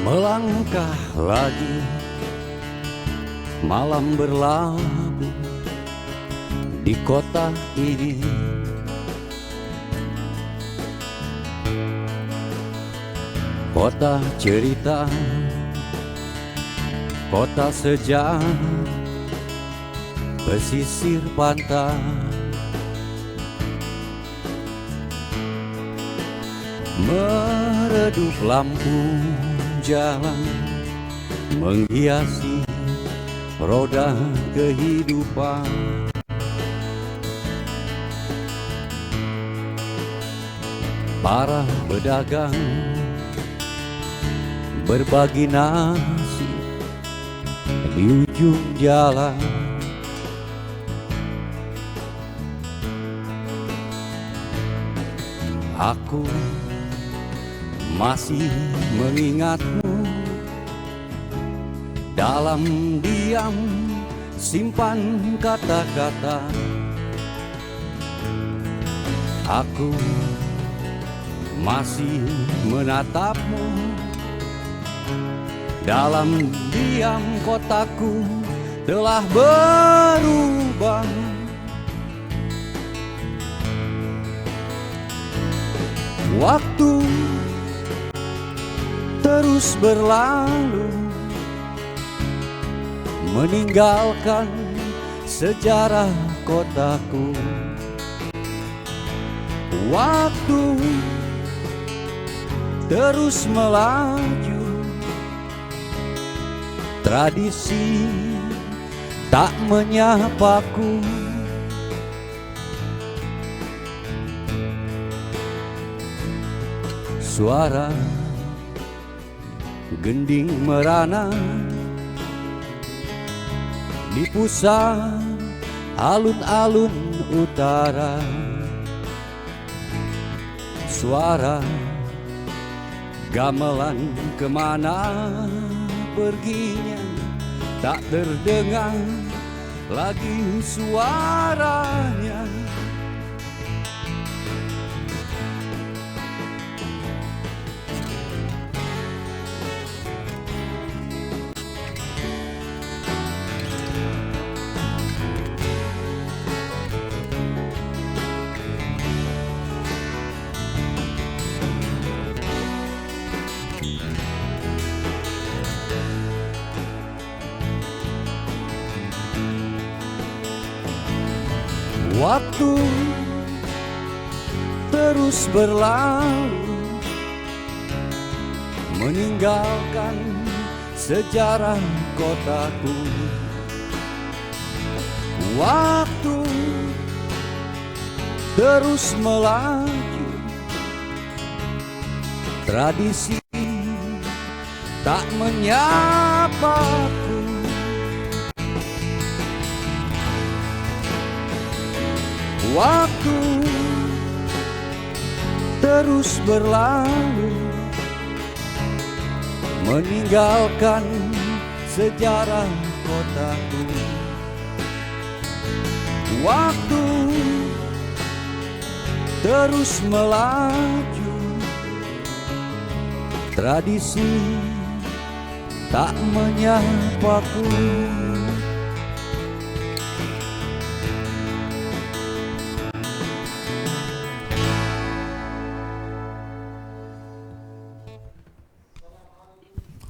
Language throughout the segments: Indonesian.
Melangkah lagi, malam berlabuh di kota ini. Kota cerita, kota sejarah, pesisir pantai. Meredup lampu jalan menghiasi roda kehidupan. Para pedagang berbagi nasi di ujung jalan. Aku masih mengingatmu, dalam diam simpan kata-kata. Aku masih menatapmu, dalam diam kotaku telah berubah. Waktu terus berlalu, meninggalkan sejarah kotaku. Waktu terus melaju, tradisi tak menyapaku. Suara gending merana di pusat alun-alun utara. Suara gamelan kemana perginya, tak terdengar lagi suaranya. Waktu terus berlalu, meninggalkan sejarah kotaku. Waktu terus melaju, tradisi tak menyapaku. Waktu terus berlalu, meninggalkan sejarah kotaku. Waktu terus melaju, tradisi tak menyapaku.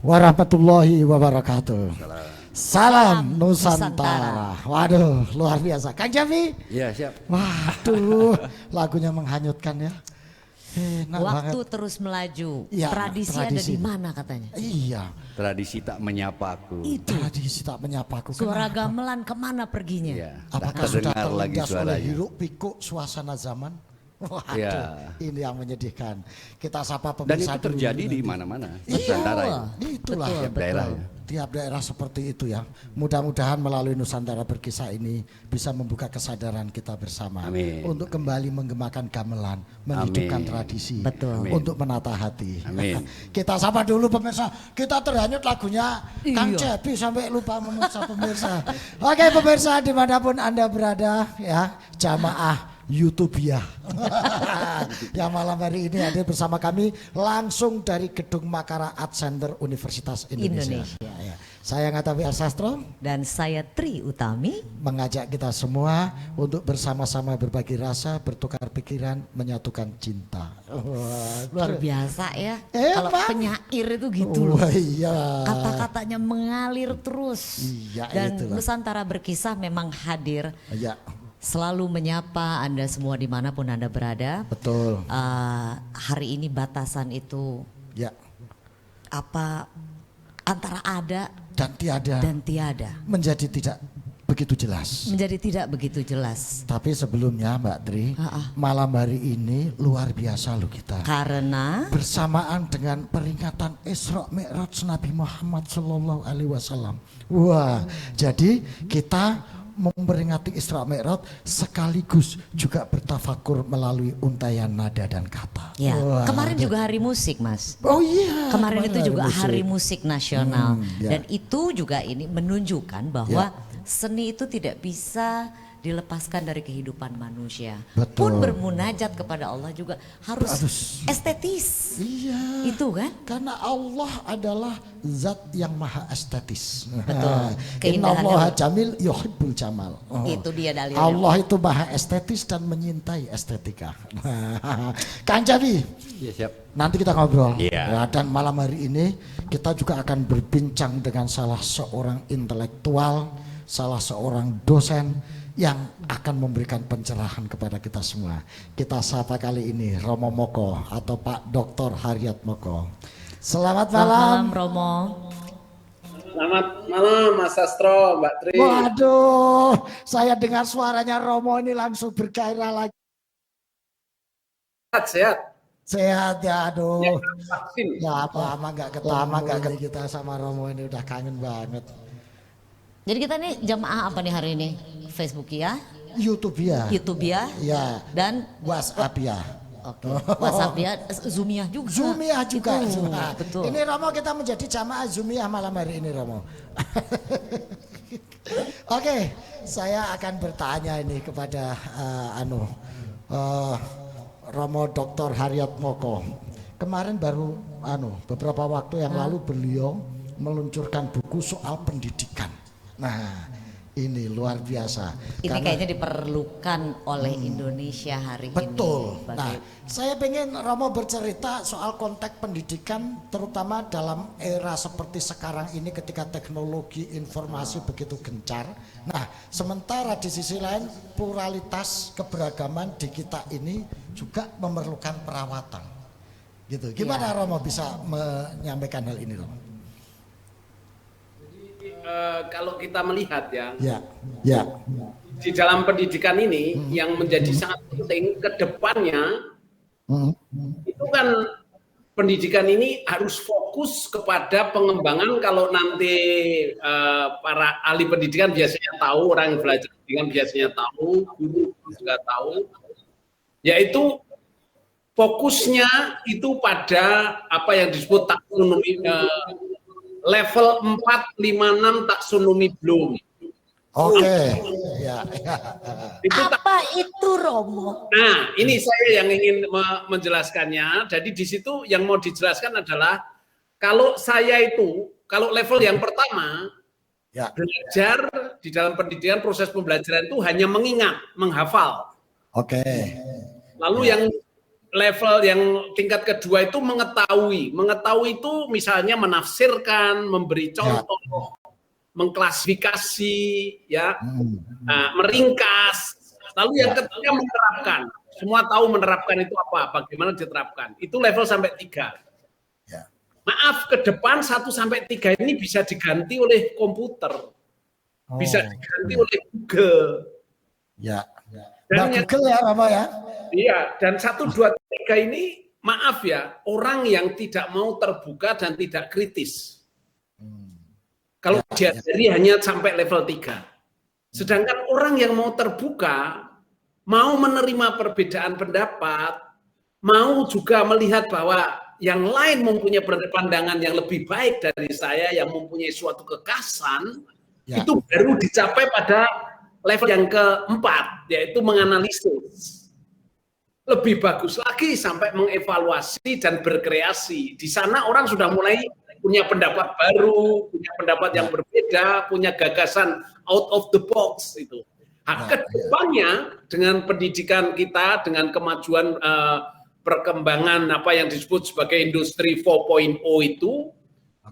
Warahmatullahi wabarakatuh. Salam Nusantara. Waduh, luar biasa. Kang Javi? Iya, siap. Waduh, lagunya menghanyutkan ya. Waktu terus melaju. Ya, tradisi ada di mana katanya? Iya. Tradisi tak menyapaku. Itu. Tradisi tak menyapaku. Suara Kenapa? gamelan kemana perginya? Iya, Apakah tak sudah terdengar lagi terlindas oleh suaranya. hiruk pikuk suasana zaman? Waduh, Ya. ini yang menyedihkan. Kita sapa Dan pemirsa itu dulu terjadi di nanti. mana-mana. Iya. Nusantara ya. Itulah Betul, Tiap daerah ya. tiap daerah seperti itu ya. Mudah-mudahan melalui Nusantara Berkisah ini bisa membuka kesadaran kita bersama. Amin. Untuk kembali menggemakan gamelan, menghidupkan Amin. tradisi. Betul. Amin. Untuk menata hati. Amin. Kita sapa dulu pemirsa. Kita terhanyut lagunya Kang Iya. Cepi sampai lupa memeriksa pemirsa. Oke pemirsa dimanapun Anda berada ya, jamaah YouTubia. Yang malam hari ini hadir bersama kami langsung dari Gedung Makara Art Center Universitas Indonesia. Ya. Saya Ngatawi Sastro Dan saya Tri Utami mengajak kita semua untuk bersama-sama berbagi rasa, bertukar pikiran, menyatukan cinta. luar biasa ya. Kalau penyair itu gitu loh. Iya. Kata-katanya mengalir terus. Iya, Dan itulah. Nusantara Berkisah memang hadir. Iya. Selalu menyapa Anda semua dimanapun Anda berada. Betul. Hari ini batasan itu Ya. apa antara ada Dan tiada. dan tiada. Menjadi tidak begitu jelas. Menjadi tidak begitu jelas. Tapi sebelumnya Mbak Tri, malam hari ini luar biasa loh kita. Karena Bersamaan dengan peringatan Isra Mi'raj Nabi Muhammad Sallallahu Alaihi Wasallam. Wah, jadi kita memperingati Isra Mi'raj sekaligus juga bertafakur melalui untayan nada dan kata. ya, Wah, kemarin juga hari musik, Mas. Oh iya. Kemarin itu juga musik. hari musik nasional. Ya. Dan itu juga ini menunjukkan bahwa seni itu tidak bisa dilepaskan dari kehidupan manusia. Betul. Pun bermunajat kepada Allah juga harus estetis. Iya. Itu kan? Karena Allah adalah zat yang maha estetis. Betul. Inna Keindahannya Allah jamil yuhibbul jamal. Itu dia dalilnya. Allah itu maha estetis dan menyintai estetika. Kang Javi, Iya siap. nanti kita ngobrol. Iya. Ya, dan malam hari ini kita juga akan berbincang dengan salah seorang intelektual, salah seorang dosen yang akan memberikan pencerahan kepada kita semua. Kita sapa kali ini Romo Moko atau Pak Dr. Haryat Moko. Selamat malam. Romo. Selamat malam Mas Sastro, Mbak Tri. Waduh, saya dengar suaranya Romo ini langsung bergairah lagi. Sehat. Sehat ya, aduh. Ya, vaksin. Ya, lama nggak ketemu kita sama Romo ini udah kangen banget. Jadi kita nih jamaah apa nih hari ini? Facebook ya, YouTube ya. YouTube ya, Ya. dan WhatsApp ya. oke, WhatsApp ya, Zoomia juga. Zoomia juga. Itu, Nah, betul. Ini Romo kita menjadi jamaah Zoomia malam hari ini Romo. Oke, saya akan bertanya ini kepada Romo Dr. Haryat Moko. Kemarin baru beberapa waktu yang lalu beliau meluncurkan buku soal pendidikan. Nah, ini luar biasa. Ini kayaknya diperlukan oleh Indonesia hari ini. Betul. Bagi- Nah, saya pengen Romo bercerita soal konteks pendidikan, terutama dalam era seperti sekarang ini ketika teknologi informasi begitu gencar. Nah, sementara di sisi lain pluralitas keberagaman di kita ini juga memerlukan perawatan. Gitu. Gimana Romo bisa menyampaikan hal ini, Romo? Kalau kita melihat ya, Ya. di dalam pendidikan ini yang menjadi sangat penting ke depannya, itu kan pendidikan ini harus fokus kepada pengembangan. Kalau nanti para ahli pendidikan biasanya tahu, orang yang belajar pendidikan biasanya tahu, guru juga tahu, yaitu fokusnya itu pada apa yang disebut taksonomi level 4, 5, 6 taksonomi Bloom. Oke. Ya. Itu Apa itu Romo? Nah, ini saya yang ingin menjelaskannya. Jadi di situ yang mau dijelaskan adalah kalau level yang pertama Ya. belajar di dalam pendidikan, proses pembelajaran itu hanya mengingat, menghafal. Oke. Lalu yang level yang tingkat kedua itu mengetahui. Mengetahui itu misalnya menafsirkan, memberi contoh, mengklasifikasi, ya, meringkas. Lalu yang ketiga menerapkan. Semua tahu menerapkan itu apa, bagaimana diterapkan. Itu level sampai 3. Ya. Maaf, ke depan 1 sampai 3 ini bisa diganti oleh komputer. Bisa diganti oleh Google. Ya. Dan Nah, Google ya Romo ya. Iya, dan 1, 2, 3 ini maaf ya, orang yang tidak mau terbuka dan tidak kritis. Kalau diajari hanya sampai level 3. Sedangkan orang yang mau terbuka, mau menerima perbedaan pendapat, mau juga melihat bahwa yang lain mempunyai pandangan yang lebih baik dari saya, yang mempunyai suatu kekasan, itu baru dicapai pada level yang keempat, yaitu menganalisis. lebih bagus lagi sampai mengevaluasi dan berkreasi. Di sana orang sudah mulai punya pendapat baru, punya pendapat yang berbeda, punya gagasan out of the box itu. Nah, kedepannya dengan pendidikan kita, dengan kemajuan perkembangan apa yang disebut sebagai industri 4.0 itu,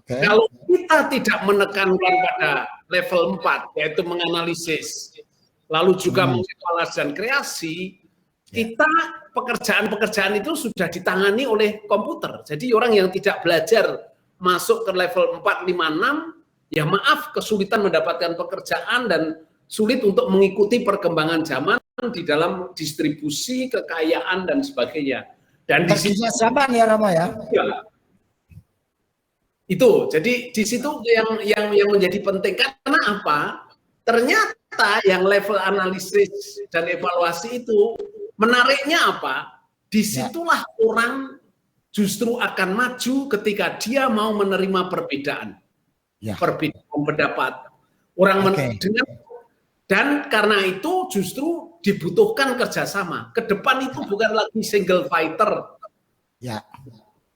kalau kita tidak menekankan pada level 4, yaitu menganalisis, lalu juga mengevaluasi dan kreasi, kita pekerjaan-pekerjaan itu sudah ditangani oleh komputer. Jadi orang yang tidak belajar masuk ke level 4, 5, 6, ya maaf, kesulitan mendapatkan pekerjaan dan sulit untuk mengikuti perkembangan zaman di dalam distribusi, kekayaan, dan sebagainya. Dan di situ zaman ya Rama ya? Ya. Itu, jadi di situ yang menjadi penting. Karena apa? Ternyata yang level analisis dan evaluasi itu menariknya apa? Disitulah orang justru akan maju ketika dia mau menerima perbedaan, perbedaan pendapat. Orang dan karena itu justru dibutuhkan kerjasama. Ke depan itu bukan lagi single fighter,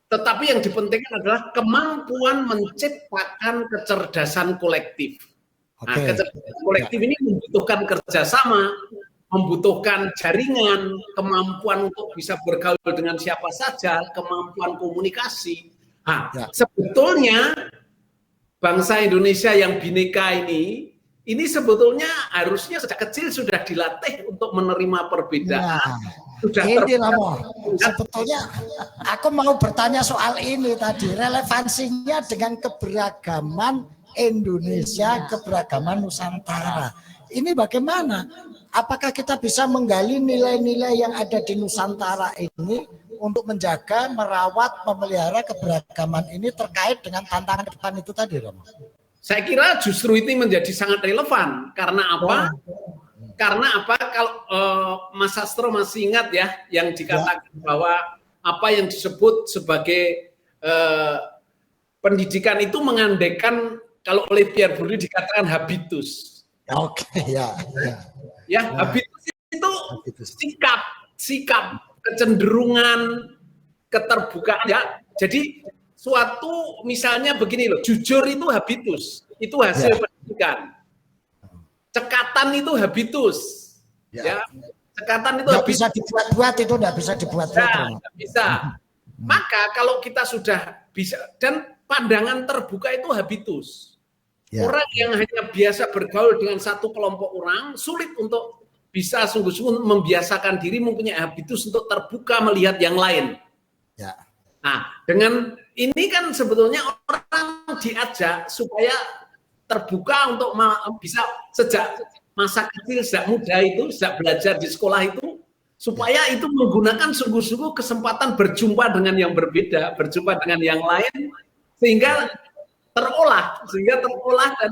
tetapi yang dipentingkan adalah kemampuan menciptakan kecerdasan kolektif. Nah, kecerdasan kolektif ini membutuhkan kerjasama, membutuhkan jaringan, kemampuan untuk bisa bergaul dengan siapa saja, kemampuan komunikasi. Nah, sebetulnya bangsa Indonesia yang bineka ini sebetulnya harusnya sejak kecil sudah dilatih untuk menerima perbedaan. Ini sebetulnya aku mau bertanya soal ini tadi, relevansinya dengan keberagaman Indonesia, keberagaman Nusantara. Ini bagaimana? Apakah kita bisa menggali nilai-nilai yang ada di Nusantara ini untuk menjaga, merawat, memelihara keberagaman ini terkait dengan tantangan depan itu tadi, Romo? Saya kira justru ini menjadi sangat relevan. Karena apa? Karena apa? Kalau Mas Sastro masih ingat ya, yang dikatakan bahwa apa yang disebut sebagai pendidikan itu mengandaikan, kalau oleh Pierre Bourdieu dikatakan habitus. Habitus itu sikap, kecenderungan, keterbukaan ya. Jadi suatu misalnya begini loh, jujur itu habitus, itu hasil pendidikan. Cekatan itu habitus, ya. Cekatan itu bisa dibuat-buat, itu tidak bisa dibuat-buat. Tidak bisa. Maka kalau kita sudah bisa, dan pandangan terbuka itu habitus. Orang yang hanya biasa bergaul dengan satu kelompok orang, sulit untuk bisa sungguh-sungguh membiasakan diri mempunyai habitus untuk terbuka melihat yang lain. Nah, dengan ini kan sebetulnya orang diajak supaya terbuka untuk bisa sejak masa kecil, sejak muda itu, sejak belajar di sekolah itu, supaya itu menggunakan sungguh-sungguh kesempatan berjumpa dengan yang berbeda, berjumpa dengan yang lain, sehingga terolah dan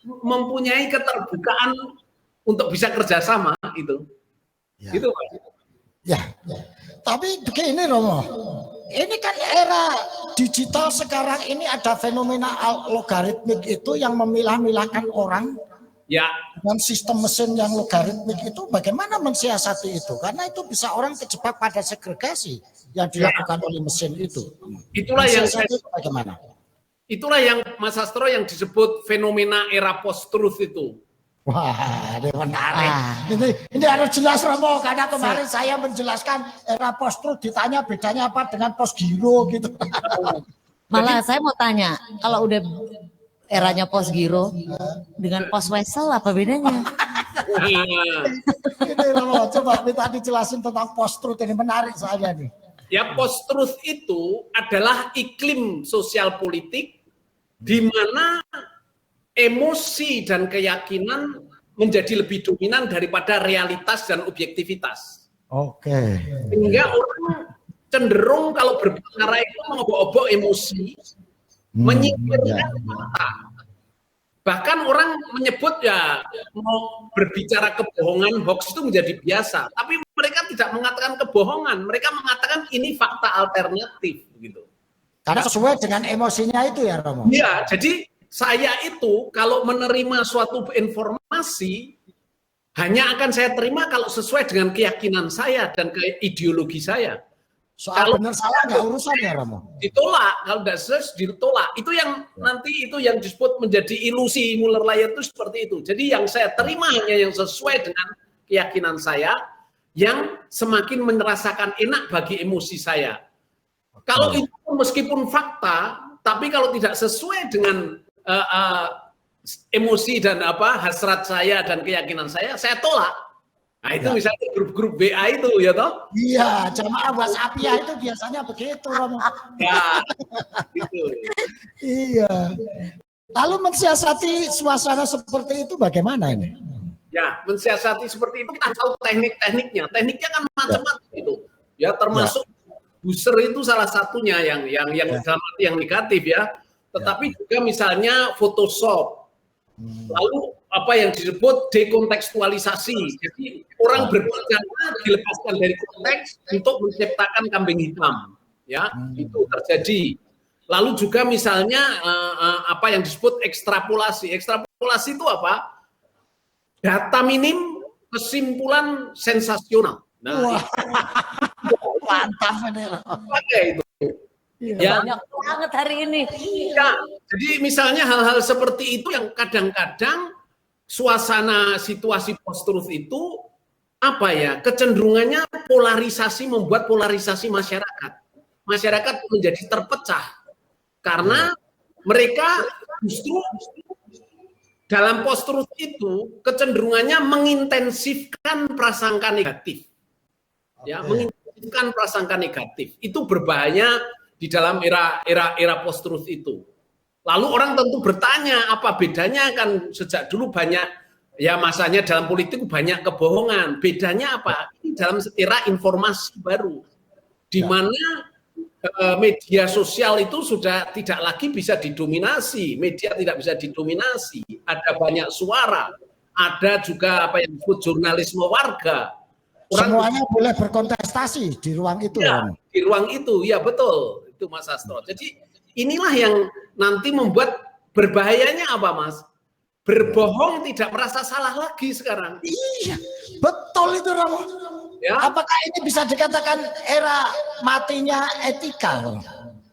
mempunyai keterbukaan untuk bisa kerjasama itu. Gitu, Pak. Tapi begini Romo, ini kan era digital sekarang ini ada fenomena logaritmik itu yang memilah-milahkan orang. Dan sistem mesin yang logaritmik itu bagaimana mensiasati itu? Karena itu bisa orang terjebak pada segregasi yang dilakukan oleh mesin itu. Itulah yang bagaimana? Itulah yang Mas Sastro yang disebut fenomena era post-truth itu. Wah, ini menarik. Ini harus jelas Romo, karena kemarin saya menjelaskan era post-truth, ditanya bedanya apa dengan post-giro gitu. Malah saya mau tanya, kalau udah eranya post-giro dengan post-wesel apa bedanya? Ini Romo, coba minta dijelasin tentang post-truth, ini menarik soalnya nih. Ya, post-truth itu adalah iklim sosial politik di mana emosi dan keyakinan menjadi lebih dominan daripada realitas dan objektivitas. Sehingga orang cenderung kalau berbicara itu mengobok-obok emosi, menyingkirkan fakta. Bahkan orang menyebut mau berbicara kebohongan, hoax itu menjadi biasa. Tapi mereka tidak mengatakan kebohongan, mereka mengatakan ini fakta alternatif, gitu. Karena sesuai dengan emosinya itu ya Romo. Iya, jadi saya itu kalau menerima suatu informasi hanya akan saya terima kalau sesuai dengan keyakinan saya dan ideologi saya. Soal Kalau benar salah nggak urusan ya Romo? Ditolak, kalau tidak sesuai ditolak. Itu yang nanti itu yang disebut menjadi ilusi Muller Lyer itu seperti itu. Jadi yang saya terima hanya yang sesuai dengan keyakinan saya, yang semakin merasakan enak bagi emosi saya. Kalau itu meskipun fakta, tapi kalau tidak sesuai dengan emosi dan hasrat saya dan keyakinan saya tolak. Nah itu misalnya grup-grup WA itu ya toh? Iya, jamaah WhatsApp-nya itu biasanya begitu Romo. Ya, gitu. Iya. Lalu mensiasati suasana seperti itu bagaimana ini? Ya, mensiasati seperti itu kita tahu teknik-tekniknya. Tekniknya kan macam-macam itu. Ya, termasuk booster itu salah satunya yang dalam arti yang negatif ya. Tetapi juga misalnya Photoshop. Lalu apa yang disebut dekontekstualisasi. Jadi orang berbicara dilepaskan dari konteks untuk menciptakan kambing hitam. Ya, itu terjadi. Lalu juga misalnya apa yang disebut ekstrapolasi. Ekstrapolasi itu apa? Data minim, kesimpulan sensasional. Nah, Mantap ini. pakai itu. Ya, Banyak banget hari ini. ya, jadi misalnya hal-hal seperti itu yang kadang-kadang suasana situasi post-truth itu apa ya, kecenderungannya polarisasi, membuat polarisasi masyarakat. Masyarakat menjadi terpecah karena mereka justru dalam post-truth itu kecenderungannya mengintensifkan prasangka negatif. Ya, mengintensifkan prasangka negatif. Itu berbahaya di dalam era post-truth itu. Lalu orang tentu bertanya, apa bedanya? Kan sejak dulu banyak, ya masanya dalam politik banyak kebohongan. Bedanya apa? Ini dalam era informasi baru, di mana media sosial itu sudah tidak lagi bisa didominasi. Media tidak bisa didominasi. Ada banyak suara. Ada juga apa yang disebut jurnalisme warga. Semuanya boleh berkontestasi di ruang itu. Ya, di ruang itu, ya betul. Itu Mas Astro. Jadi inilah yang nanti membuat berbahayanya apa Mas? Berbohong tidak merasa salah lagi sekarang. Iya, betul itu Romo. Ya. Apakah ini bisa dikatakan era matinya etika?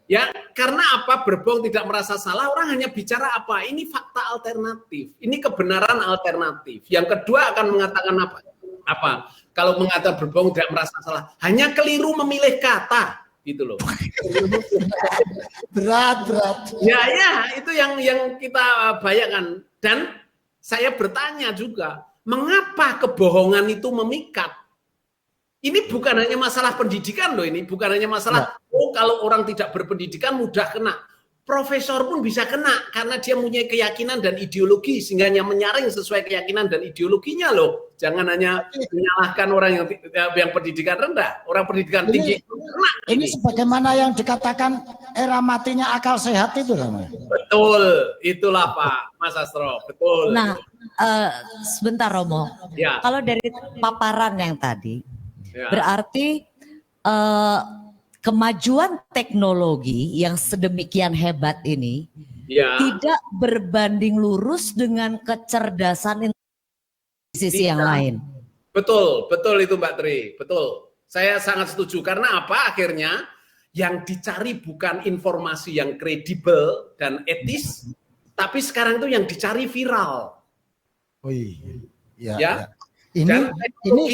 Ya, karena apa? Berbohong tidak merasa salah, orang hanya bicara apa? Ini fakta alternatif, ini kebenaran alternatif. Yang kedua akan mengatakan apa? Apa? Kalau mengatakan berbohong tidak merasa salah, hanya keliru memilih kata, gitu loh. Berat. Ya, itu yang kita bayangkan. Dan saya bertanya juga, mengapa kebohongan itu memikat? Ini bukan hanya masalah pendidikan loh, ini bukan hanya masalah kalau orang tidak berpendidikan mudah kena. Profesor pun bisa kena karena dia punya keyakinan dan ideologi sehingga hanya menyaring sesuai keyakinan dan ideologinya loh. Jangan hanya menyalahkan orang yang pendidikan rendah, orang pendidikan tinggi itu kena. Ini sebagaimana yang dikatakan era matinya akal sehat itu Romo. Betul, itulah Pak Mas Astro, betul. Nah, sebentar Romo. Ya. Kalau dari paparan yang tadi, Ya. berarti kemajuan teknologi yang sedemikian hebat ini Ya. tidak berbanding lurus dengan kecerdasan di sisi yang lain. Betul itu Mbak Tri, betul. Saya sangat setuju karena apa? Akhirnya yang dicari bukan informasi yang kredibel dan etis, tapi sekarang itu yang dicari viral. Oh iya. Ya. Ya. Ini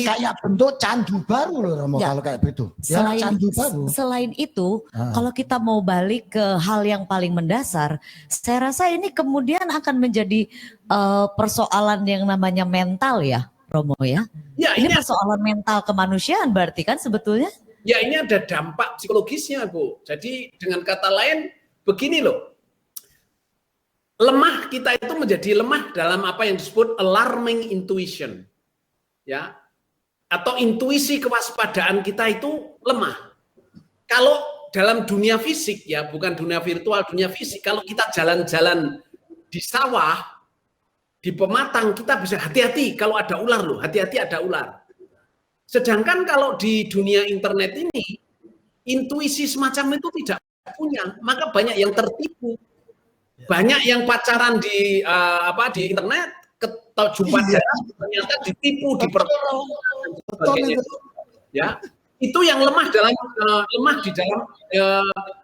kayak bentuk candu baru loh Romo Ya. kalau kayak begitu. Ya, candu baru. Selain itu, kalau kita mau balik ke hal yang paling mendasar, saya rasa ini kemudian akan menjadi persoalan yang namanya mental ya, Romo ya. Ya, Ini persoalan mental kemanusiaan berarti kan sebetulnya? Ya, ini ada dampak psikologisnya, Bu. Jadi dengan kata lain begini loh. Lemah kita itu menjadi lemah dalam apa yang disebut alarming intuition. Ya, atau intuisi kewaspadaan kita itu lemah. Kalau dalam dunia fisik ya, bukan dunia virtual, dunia fisik, kalau kita jalan-jalan di sawah, di pematang, kita bisa hati-hati kalau ada ular loh, hati-hati ada ular. Sedangkan kalau di dunia internet ini, intuisi semacam itu tidak punya, maka banyak yang tertipu. Banyak yang pacaran di internet, tahu jumpa jarak ternyata ditipu, diperkosa dan sebagainya. Ya, itu yang lemah di dalam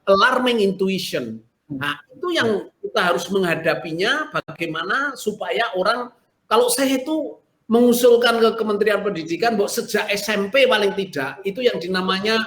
alarming intuition. Nah, itu yang kita harus menghadapinya, bagaimana supaya orang, kalau saya itu mengusulkan ke Kementerian Pendidikan bahwa sejak SMP paling tidak itu yang dinamanya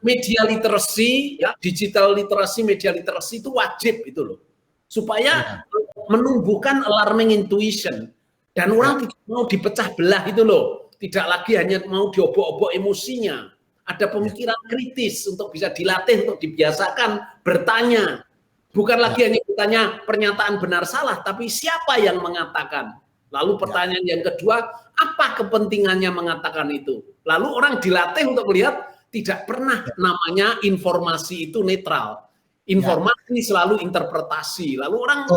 media literacy, ya, digital literacy, media literacy itu wajib itu loh, supaya menumbuhkan alarming intuition dan orang tidak mau dipecah belah itu loh, tidak lagi hanya mau diobok-obok emosinya, ada pemikiran kritis untuk bisa dilatih, untuk dibiasakan bertanya, bukan lagi hanya bertanya pernyataan benar salah, tapi siapa yang mengatakan. Lalu pertanyaan yang kedua, apa kepentingannya mengatakan itu? Lalu orang dilatih untuk melihat tidak pernah namanya informasi itu netral. Informasi selalu interpretasi. Lalu orang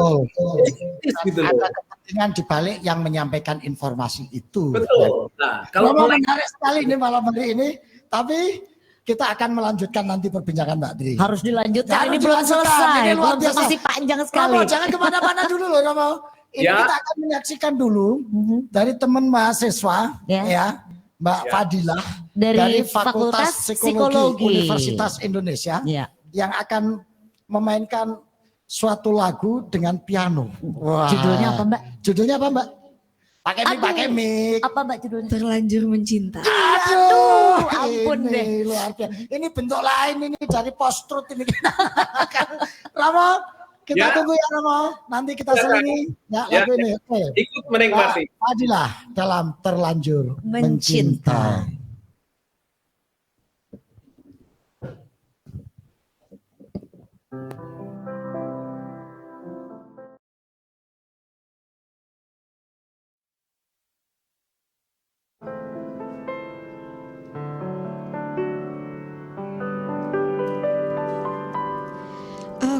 gitu ada kepentingan di balik yang menyampaikan informasi itu. Betul. Nah, kalau menarik sekali ini malam hari ini, tapi kita akan melanjutkan nanti perbincangan Mbak Tri. Harus dilanjutkan, ini belum selesai, belum masih panjang sekali. Romo, jangan kemana-mana dulu loh Romo. Ini kita akan menyaksikan dulu dari teman mahasiswa ya Mbak Fadilah dari Fakultas Psikologi Universitas Indonesia yang akan memainkan suatu lagu dengan piano. Wah. Judulnya apa Mbak? Judulnya apa Mbak? Pakai mic. Apa Mbak judulnya? Terlanjur Mencinta. Aduh, ampun deh. Luar biasa. Ini bentuk lain ini dari post-truth ini. Ramo, kita tunggu ya Ramo. Nanti kita selingi lagu ini. Ikut menikmati. Fadilah dalam Terlanjur Mencinta.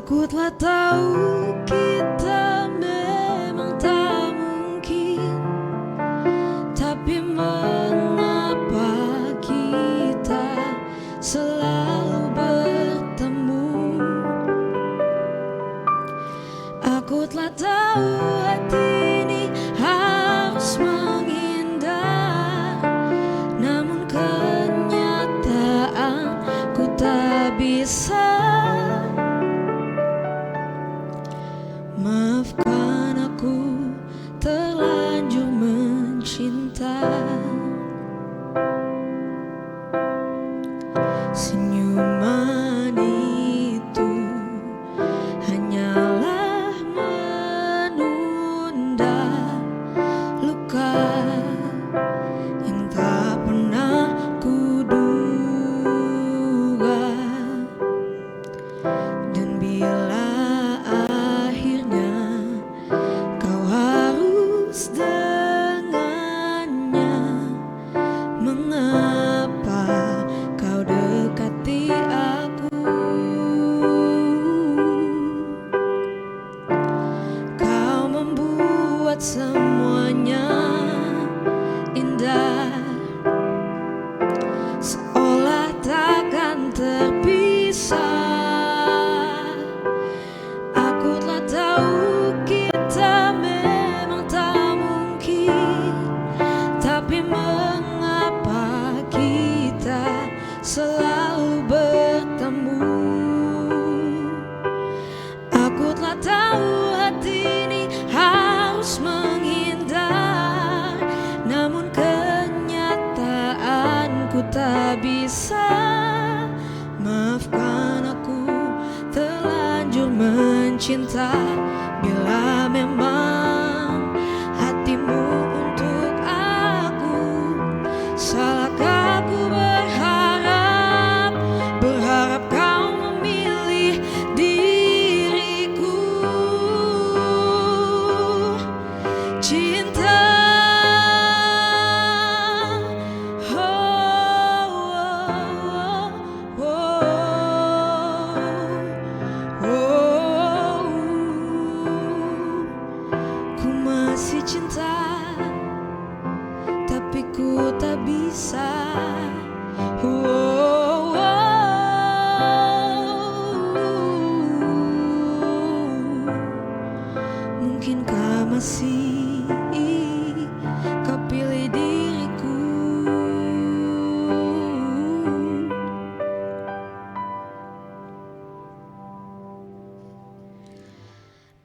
Aku telah tahu kita memang tak mungkin, tapi mengapa kita selalu bertemu? Aku telah tahu hati ini harus menghindar, namun kenyataan ku tak bisa. Maafkan aku terlanjur mencinta. Senyuman itu hanyalah menunda luka yang tak pernah kuduga. Dan bila dengannya, mengapa kau dekati aku? Kau membuat semuanya indah, seolah takkan terpisah. Aku telah tahu kita memang tak mungkin, tapi mengapa kita selalu bertemu? Aku telah tahu hati ini harus menghindar, namun kenyataanku tak bisa. Maafkan aku terlanjur mencinta. Bila memang hatimu untuk aku, salahkah aku berharap kau memilih diriku? Cinta,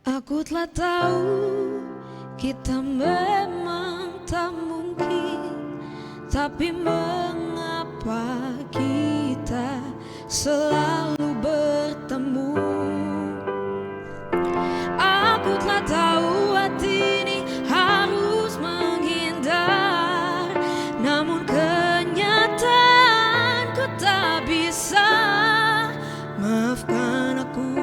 Aku telah tahu kita memang tak mungkin, tapi mengapa kita selalu bertemu? Aku telah tahu hati ini harus menghindar, namun kenyataanku tak bisa. Maafkan aku,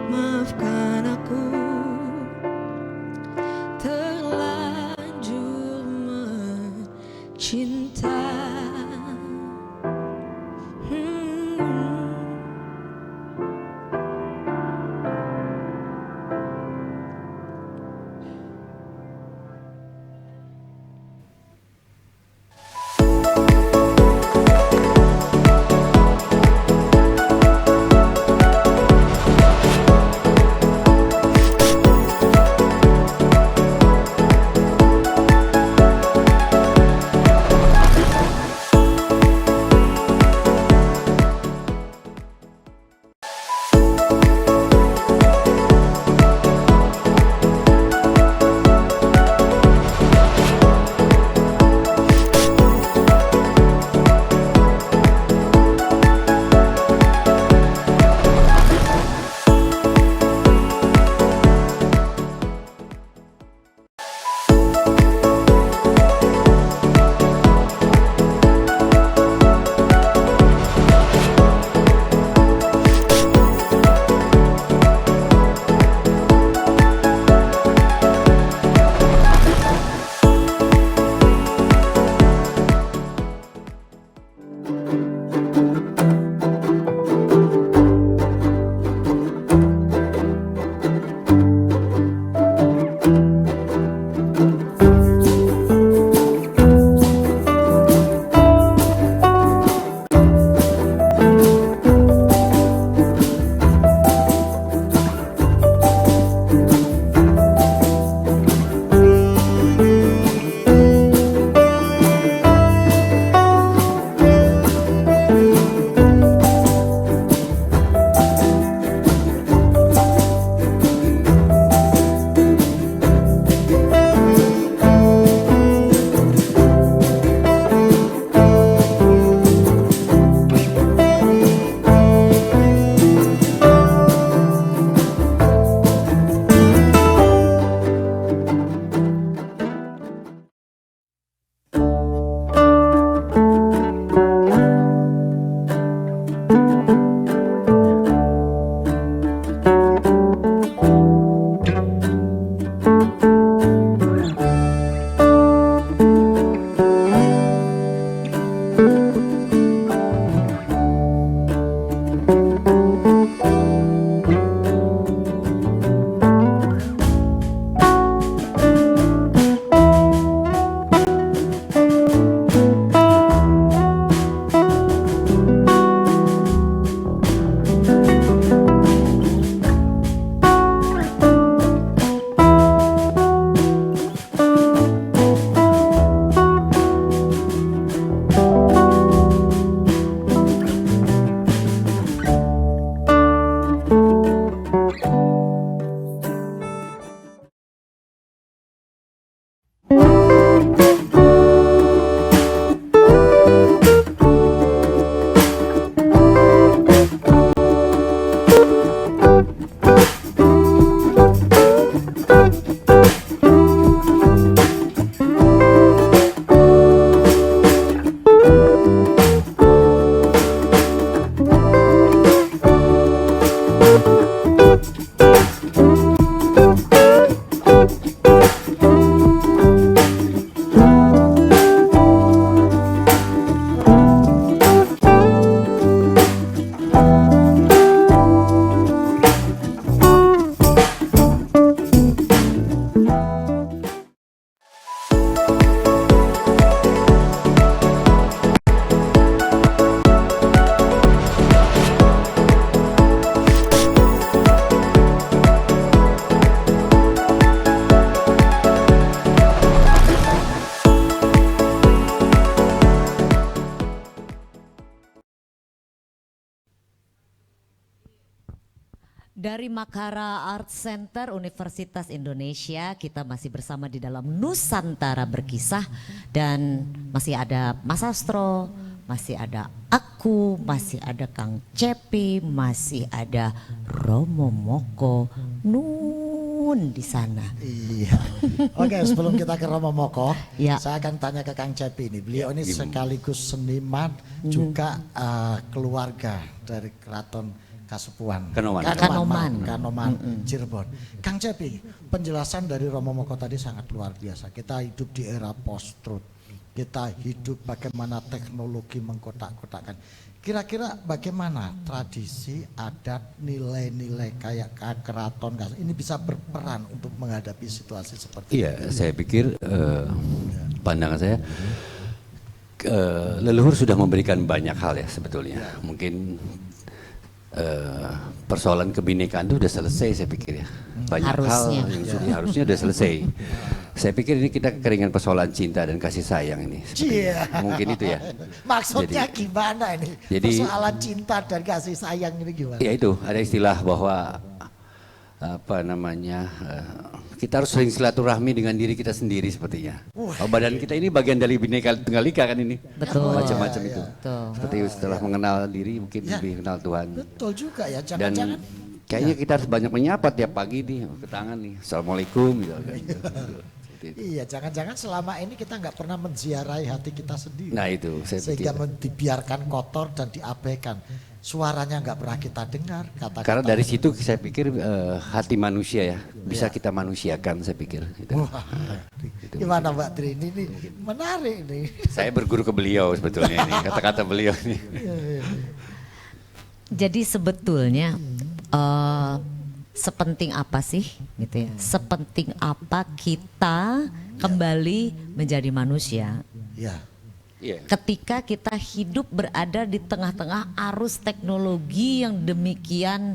maafkan aku, terlanjur mencinta. Dari Makara Art Center Universitas Indonesia, kita masih bersama di dalam Nusantara Berkisah dan masih ada Mas Astro, masih ada aku, masih ada Kang Cepi, masih ada Romo Moko Nun di sana. Iya. Oke, sebelum kita ke Romo Moko, Ya. saya akan tanya ke Kang Cepi ini. Beliau ini sekaligus seniman, juga keluarga dari Keraton Kasepuhan. Kanoman, Cirebon. Kang Cepi, penjelasan dari Romo Moko tadi sangat luar biasa. Kita hidup di era post-truth. Kita hidup bagaimana teknologi mengkotak-kotakan. Kira-kira bagaimana tradisi, adat, nilai-nilai kayak keraton ini bisa berperan untuk menghadapi situasi seperti ini? Iya, saya pikir pandangan saya leluhur sudah memberikan banyak hal ya sebetulnya. Mungkin persoalan kebinekaan itu sudah selesai saya pikir ya. Banyak Harusnya. hal yang harusnya sudah selesai. Saya pikir ini kita kekeringan persoalan cinta dan kasih sayang ini. Iya. Mungkin itu ya. Maksudnya gimana ini? Persoalan cinta dan kasih sayang ini gimana? Ya itu, ada istilah bahwa apa namanya, kita harus sering silaturahmi dengan diri kita sendiri sepertinya. Badan kita ini bagian dari Bhinneka Tunggal Ika kan ini. Betul. Macam-macam itu. Betul. Seperti setelah mengenal diri mungkin lebih kenal Tuhan. Betul juga ya, Dan jangan-jangan. kayaknya kita harus banyak menyapa tiap pagi nih ke tangan nih. Assalamualaikum gitu kan. Iya, jangan-jangan selama ini kita nggak pernah menziarahi hati kita sendiri. Nah itu saya Sehingga pikir. dibiarkan kotor dan diabaikan. Suaranya nggak pernah kita dengar. Kata-kata. Karena dari situ saya pikir hati manusia ya bisa kita manusiakan saya pikir. Gitu. Wah, gimana Mbak Tri ini menarik nih. Saya berguru ke beliau sebetulnya ini kata-kata beliau ini. Jadi sebetulnya sepenting apa sih gitu ya? Sepenting apa kita kembali menjadi manusia Ya. Iya. ketika kita hidup berada di tengah-tengah arus teknologi yang demikian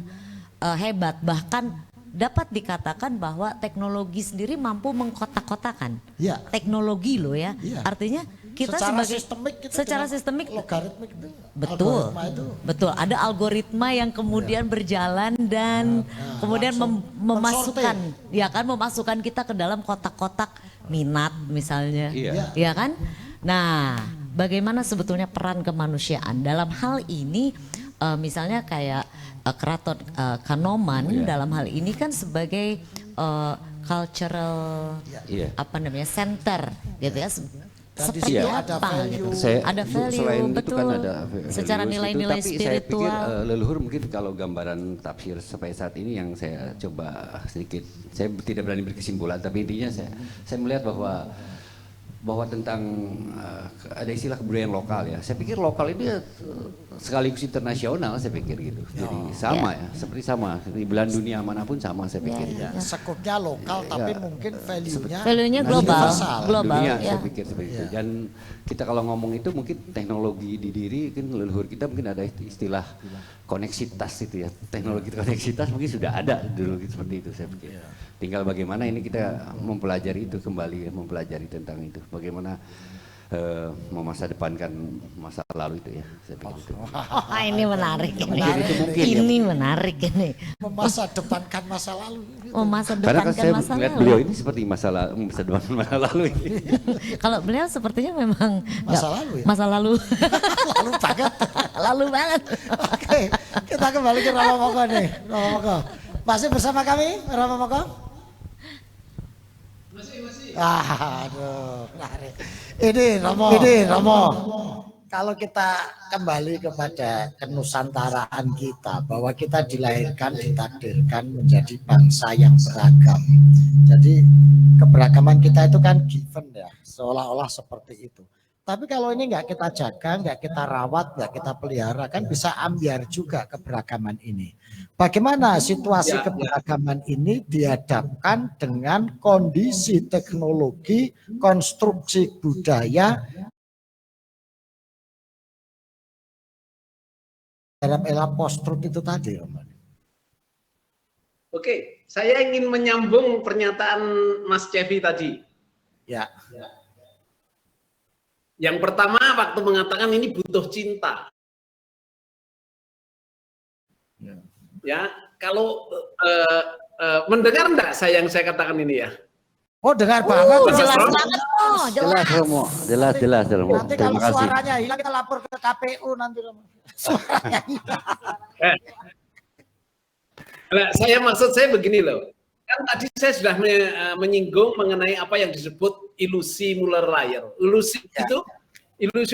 hebat, bahkan dapat dikatakan bahwa teknologi sendiri mampu mengkotak-kotakan. Ya. Teknologi loh ya. Iya. Artinya kita Secara sebagai sistemik gitu, secara dengan sistemik logaritmik itu, betul, algoritma itu. betul. Ada algoritma yang kemudian berjalan dan kemudian memasukkan, ya kan, memasukkan kita ke dalam kotak-kotak minat misalnya, Iya. ya kan. Nah, bagaimana sebetulnya peran kemanusiaan dalam hal ini? Misalnya kayak keraton Kanoman dalam hal ini kan sebagai cultural Iya. apa namanya center, gitu ya. Dan di Seperti situ ada apa value. gitu. Saya, Ada value, selain itu betul. kan ada value Secara itu, nilai-nilai tapi spiritual. saya pikir leluhur mungkin kalau gambaran tafsir sampai saat ini yang saya coba sedikit, saya tidak berani berkesimpulan, tapi intinya saya melihat bahwa tentang ada istilah kebudayaan lokal ya. Saya pikir lokal itu ya, sekaligus internasional saya pikir gitu. Jadi sama ya, seperti sama di belahan dunia manapun sama saya pikir. Ya, sekupnya lokal tapi mungkin value-nya Value-nya global, universal. global. Dunia Ya. saya pikir seperti itu. Dan kita kalau ngomong itu mungkin teknologi di diri kan leluhur kita mungkin ada istilah koneksitas itu ya. Teknologi koneksitas mungkin sudah ada dulu seperti itu saya pikir. Tinggal bagaimana ini kita mempelajari itu kembali, mempelajari tentang itu. Bagaimana memasa depankan masa lalu itu ya saya pikir itu. Oh, ini menarik ini. itu mungkin ya. Ini menarik ini. Memasa depankan masa lalu. Oh, masa Karena kan depan kan saya masa melihat lalu. beliau ini seperti masa depan masa lalu ini. Kalau beliau sepertinya memang Masa nggak- lalu ya? Masa lalu. Lalu banget. Lalu banget. Oke, kita kembali ke Romo Moko nih. Romo Moko. Masih bersama kami, Romo Moko? Masih. Aduh, menarik. Ini Romo. Kalau kita kembali kepada kenusantaraan kita, bahwa kita dilahirkan, ditakdirkan menjadi bangsa yang beragam. Jadi keberagaman kita itu kan given ya, seolah-olah seperti itu. Tapi kalau ini nggak kita jaga, nggak kita rawat, nggak kita pelihara, kan bisa ambiar juga keberagaman ini. Bagaimana situasi keberagaman ini dihadapkan dengan kondisi teknologi, konstruksi budaya dalam era post-truth itu tadi, Om? Oke, saya ingin menyambung pernyataan Mas Cevi tadi. Ya, Yang pertama waktu mengatakan ini butuh cinta. Ya, kalau mendengar enggak yang saya katakan ini ya? Oh, dengar banget. Jelas banget, oh, Jelas Romo, jelas Romo. Nanti Terima kalau kasih. suaranya hilang kita lapor ke KPU nanti. Suaranya hilang. Nah, maksud saya begini loh. Kan tadi saya sudah menyinggung mengenai apa yang disebut ilusi Müller-Lyer. Ilusi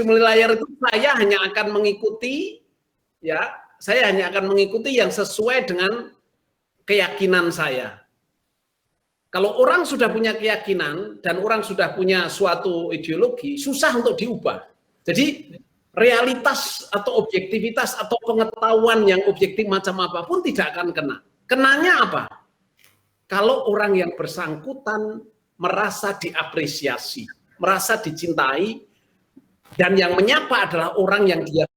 Müller-Lyer itu saya hanya akan mengikuti yang sesuai dengan keyakinan saya. Kalau orang sudah punya keyakinan dan orang sudah punya suatu ideologi, susah untuk diubah. Jadi realitas atau objektivitas atau pengetahuan yang objektif macam apapun tidak akan kena. Kenanya apa? Kalau orang yang bersangkutan merasa diapresiasi, merasa dicintai, dan yang menyapa adalah orang yang dia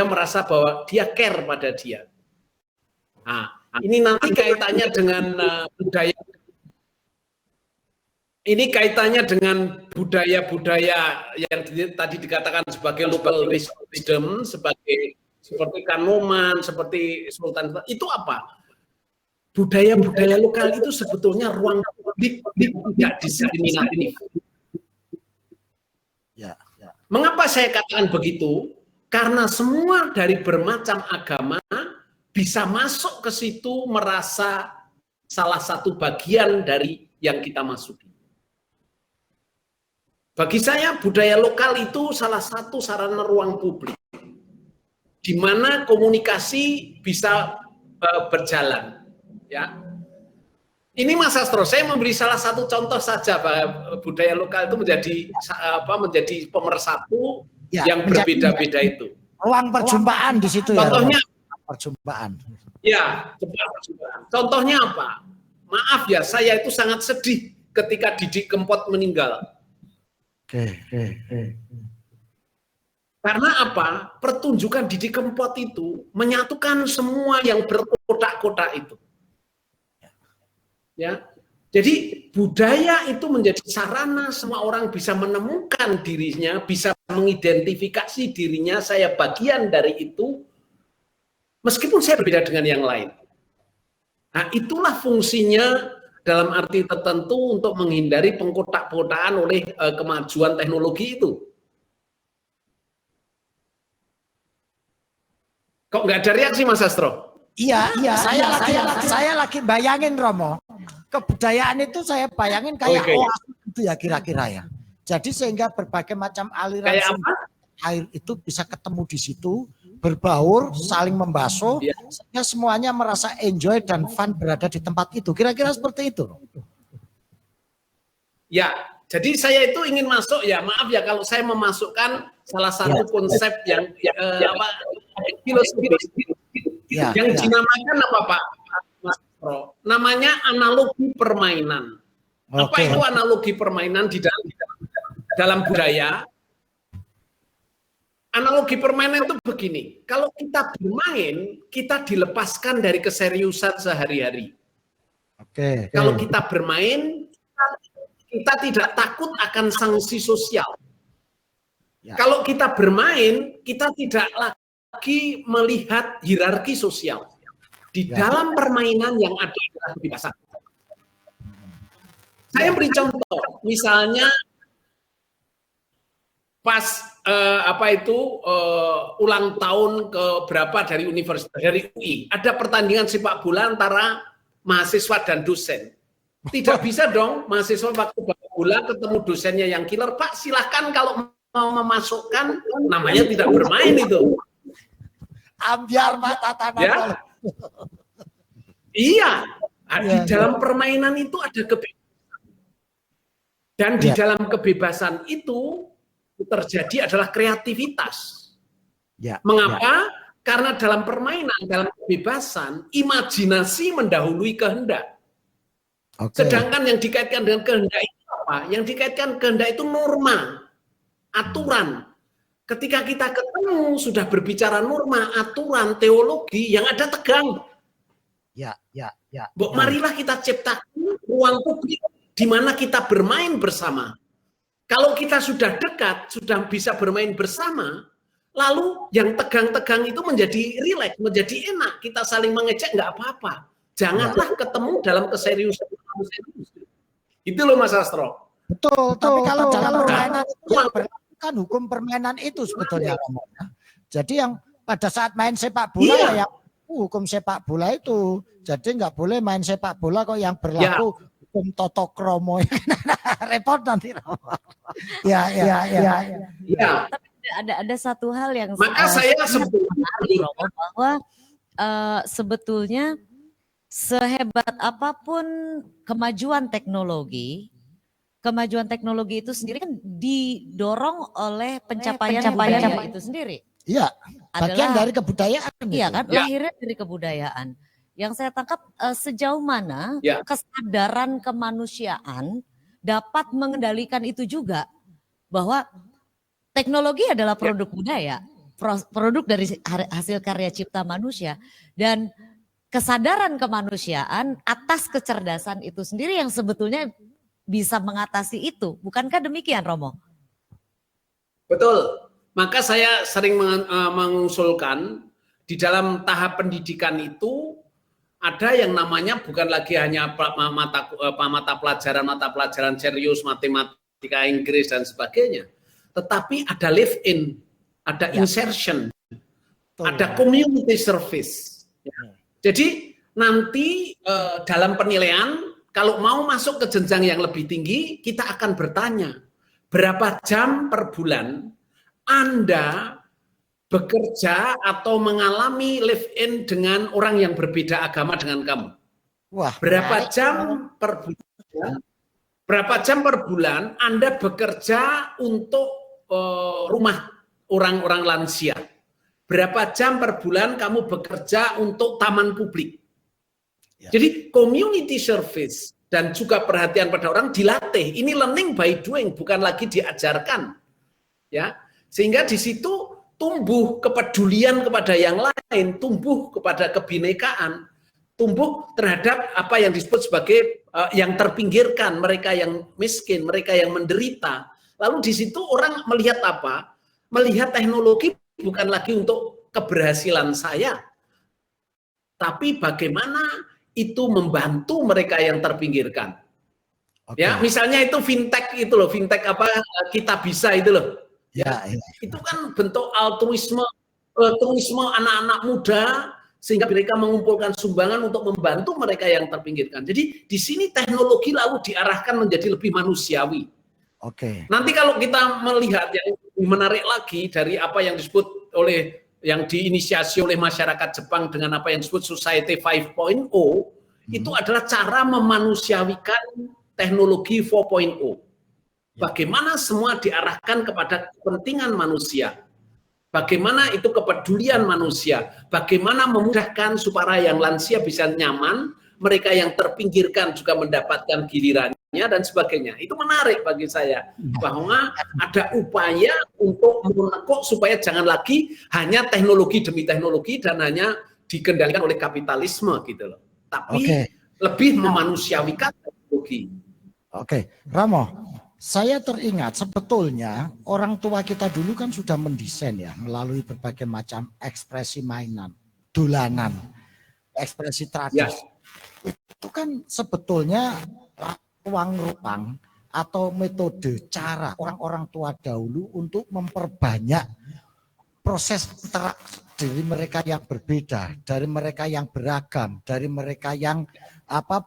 merasa bahwa dia care pada dia. Nah, ini nanti kaitannya dengan budaya. Ini kaitannya dengan budaya-budaya yang tadi dikatakan sebagai local wisdom, seperti Kanoman, seperti Sultan. Itu apa? Budaya-budaya lokal itu sebetulnya ruang publik tidak diskriminatif. Mengapa saya katakan begitu? Karena semua dari bermacam agama bisa masuk ke situ merasa salah satu bagian dari yang kita masuki. Bagi saya budaya lokal itu salah satu sarana ruang publik di mana komunikasi bisa berjalan. Ya, ini Mas Sastro, saya memberi salah satu contoh saja bahwa budaya lokal itu menjadi pemersatu yang berbeda-beda itu. Ruang perjumpaan di situ ya. Contohnya perjumpaan. Ya, perjumpaan. Contohnya apa? Maaf ya, saya itu sangat sedih ketika Didi Kempot meninggal. Karena apa? Pertunjukan Didi Kempot itu menyatukan semua yang berkotak-kotak itu. Ya, jadi budaya itu menjadi sarana semua orang bisa menemukan dirinya, bisa mengidentifikasi dirinya, saya bagian dari itu, meskipun saya berbeda dengan yang lain. Nah, itulah fungsinya dalam arti tertentu untuk menghindari pengkotak-kotakan oleh kemajuan teknologi itu. Kok nggak ada reaksi Mas Sastro? Iya, saya lagi bayangin Romo. Kebudayaan itu saya bayangin kayak oasis itu ya kira-kira ya. Jadi sehingga berbagai macam aliran air itu bisa ketemu di situ, berbaur, saling membasuh, sehingga semuanya merasa enjoy dan fun berada di tempat itu. Kira-kira seperti itu. Ya, jadi saya itu ingin masuk ya, maaf ya kalau saya memasukkan salah satu konsep yang filosofi yang dinamakan apa Pak? Namanya analogi permainan. Apa itu analogi permainan di dalam budaya? Analogi permainan itu begini, kalau kita bermain, kita dilepaskan dari keseriusan sehari-hari. Kalau kita bermain, kita tidak takut akan sanksi sosial. Kalau kita bermain, kita tidak lagi melihat hierarki sosial. Di dalam permainan yang ada adalah kebebasan. Saya beri contoh, misalnya pas ulang tahun ke berapa dari universitas dari UI, ada pertandingan sepak bola antara mahasiswa dan dosen. Tidak bisa dong mahasiswa waktu bola ketemu dosennya yang killer, Pak silahkan kalau mau memasukkan, namanya tidak bermain itu. Ambiar mata tanah. Ya? Iya, di dalam permainan itu ada kebebasan. Dan di dalam kebebasan itu terjadi adalah kreativitas. Mengapa? Karena dalam permainan, dalam kebebasan, imajinasi mendahului kehendak. Sedangkan yang dikaitkan dengan kehendak itu apa? Yang dikaitkan kehendak itu norma, aturan. Ketika kita ketemu sudah berbicara norma, aturan, teologi, yang ada tegang. Marilah kita ciptakan ruang publik di mana kita bermain bersama. Kalau kita sudah dekat, sudah bisa bermain bersama, lalu yang tegang-tegang itu menjadi rileks, menjadi enak. Kita saling mengejek nggak apa-apa. Janganlah ketemu dalam keseriusan. Itu loh Mas Astro. Betul, tapi kalau dalam permainan itu yang berlaku kan hukum permainan itu sebetulnya. Jadi yang pada saat main sepak bola yang hukum sepak bola itu. Jadi nggak boleh main sepak bola kok yang berlaku hukum toto kromo. Repot nanti. Ya. Tapi ada satu hal yang maka saya bahwa sebetulnya sehebat apapun kemajuan teknologi itu sendiri kan didorong oleh pencapaian itu sendiri. Iya, bagian dari kebudayaan. Iya kan, lahirnya dari kebudayaan. Yang saya tangkap sejauh mana kesadaran kemanusiaan dapat mengendalikan itu juga, bahwa teknologi adalah produk budaya, produk dari hasil karya cipta manusia, dan kesadaran kemanusiaan atas kecerdasan itu sendiri yang sebetulnya bisa mengatasi itu. Bukankah demikian, Romo? Betul. Maka saya sering mengusulkan di dalam tahap pendidikan itu ada yang namanya bukan lagi hanya mata pelajaran serius, matematika, Inggris dan sebagainya, tetapi ada live in, ada insertion, ada community service. Jadi nanti dalam penilaian kalau mau masuk ke jenjang yang lebih tinggi, kita akan bertanya berapa jam per bulan Anda bekerja atau mengalami live in dengan orang yang berbeda agama dengan kamu. Wah, berapa jam per bulan? Berapa jam per bulan Anda bekerja untuk rumah orang-orang lansia? Berapa jam per bulan kamu bekerja untuk taman publik? Jadi community service dan juga perhatian pada orang dilatih. Ini learning by doing, bukan lagi diajarkan. Ya. Sehingga di situ tumbuh kepedulian kepada yang lain, tumbuh kepada kebinekaan, tumbuh terhadap apa yang disebut sebagai yang terpinggirkan, mereka yang miskin, mereka yang menderita. Lalu di situ orang melihat apa? Melihat teknologi bukan lagi untuk keberhasilan saya, tapi bagaimana itu membantu mereka yang terpinggirkan. Ya, misalnya itu fintech itu loh, fintech apa Kita Bisa itu loh. Ya. Itu kan bentuk altruisme anak-anak muda sehingga mereka mengumpulkan sumbangan untuk membantu mereka yang terpinggirkan. Jadi di sini teknologi lalu diarahkan menjadi lebih manusiawi. Nanti kalau kita melihat yang lebih menarik lagi dari apa yang disebut oleh yang diinisiasi oleh masyarakat Jepang dengan apa yang disebut Society 5.0, itu adalah cara memanusiawikan teknologi 4.0. Bagaimana semua diarahkan kepada kepentingan manusia. Bagaimana itu kepedulian manusia. Bagaimana memudahkan supaya yang lansia bisa nyaman, mereka yang terpinggirkan juga mendapatkan gilirannya dan sebagainya. Itu menarik bagi saya. Bahwa ada upaya untuk menekuk supaya jangan lagi hanya teknologi demi teknologi dan hanya dikendalikan oleh kapitalisme gitu loh. Tapi lebih memanusiawikan teknologi. Ramo. Saya teringat sebetulnya orang tua kita dulu kan sudah mendesain ya melalui berbagai macam ekspresi mainan, dolanan, ekspresi tradisi. Itu kan sebetulnya ruang rupang atau metode cara orang-orang tua dahulu untuk memperbanyak proses interaksi dari mereka yang berbeda, dari mereka yang beragam, dari mereka yang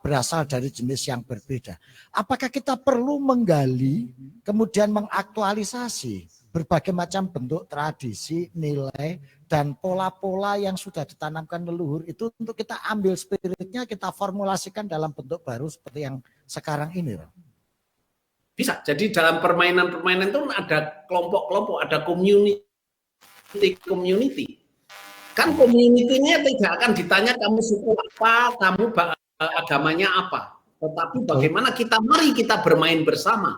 berasal dari jenis yang berbeda. Apakah kita perlu menggali, kemudian mengaktualisasi berbagai macam bentuk tradisi, nilai, dan pola-pola yang sudah ditanamkan leluhur itu untuk kita ambil spiritnya, kita formulasikan dalam bentuk baru seperti yang sekarang ini? Bisa. Jadi dalam permainan-permainan itu ada kelompok-kelompok, ada community. Kan community-nya tidak akan ditanya kamu suku apa, kamu agamanya apa, tetapi bagaimana mari kita bermain bersama,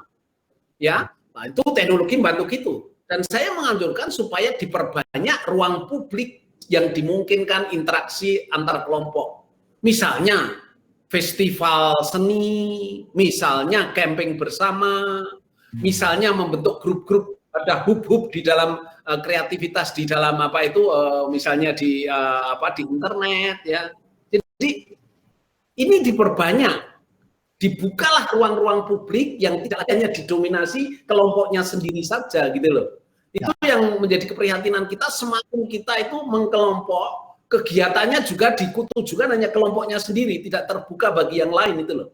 ya. Nah, itu teknologi membantu gitu. Dan saya menganjurkan supaya diperbanyak ruang publik yang dimungkinkan interaksi antar kelompok. Misalnya festival seni, misalnya camping bersama, misalnya membentuk grup-grup ada hub-hub di dalam kreativitas di dalam apa itu misalnya di di internet ya. Jadi ini diperbanyak, dibukalah ruang-ruang publik yang tidak hanya didominasi kelompoknya sendiri saja gitu loh. Itu yang menjadi keprihatinan kita, semakin kita itu mengkelompok, kegiatannya juga dikutujukan hanya kelompoknya sendiri, tidak terbuka bagi yang lain itu loh.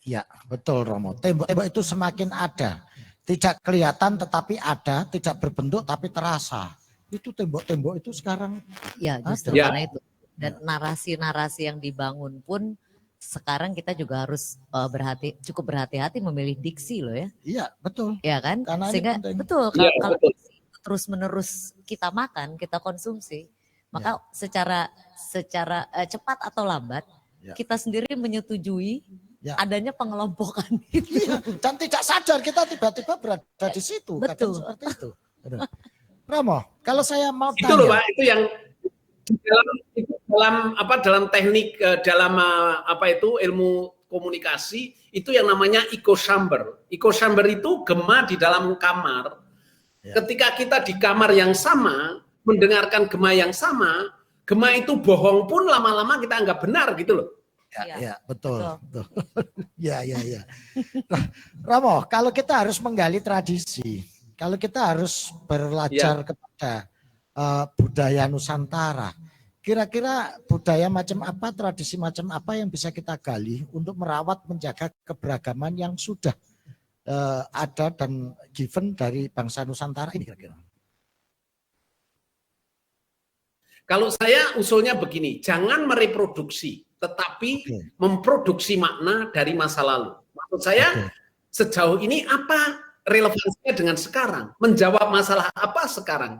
Ya, betul Romo. Tembok-tembok itu semakin ada. Tidak kelihatan tetapi ada, tidak berbentuk tapi terasa. Itu tembok-tembok itu sekarang. Ya, justru karena itu. Dan narasi-narasi yang dibangun pun sekarang kita juga harus cukup berhati-hati memilih diksi loh ya. Iya, betul. Ya kan? Karena sehingga betul kalau terus-menerus kita makan, kita konsumsi, maka secara cepat atau lambat kita sendiri menyetujui adanya pengelompokan itu. Iya, dan tidak sadar kita tiba-tiba berada di situ. Betul. Seperti itu. Romo, kalau saya mau tanya. Itu loh Pak, itu yang dalam teknik dalam ilmu komunikasi itu yang namanya echo chamber. Echo chamber itu gema di dalam kamar. Ketika kita di kamar yang sama, mendengarkan gema yang sama, gema itu bohong pun lama-lama kita anggap benar gitu loh. Ya, betul. Ya. Nah, Romo, kalau kita harus menggali tradisi, kalau kita harus belajar kepada budaya Nusantara, kira-kira budaya macam apa, tradisi macam apa yang bisa kita gali untuk merawat, menjaga keberagaman yang sudah ada dan given dari bangsa Nusantara ini kira-kira? Kalau saya usulnya begini, jangan mereproduksi, tetapi memproduksi makna dari masa lalu. Maksud saya sejauh ini apa relevansinya dengan sekarang? Menjawab masalah apa sekarang?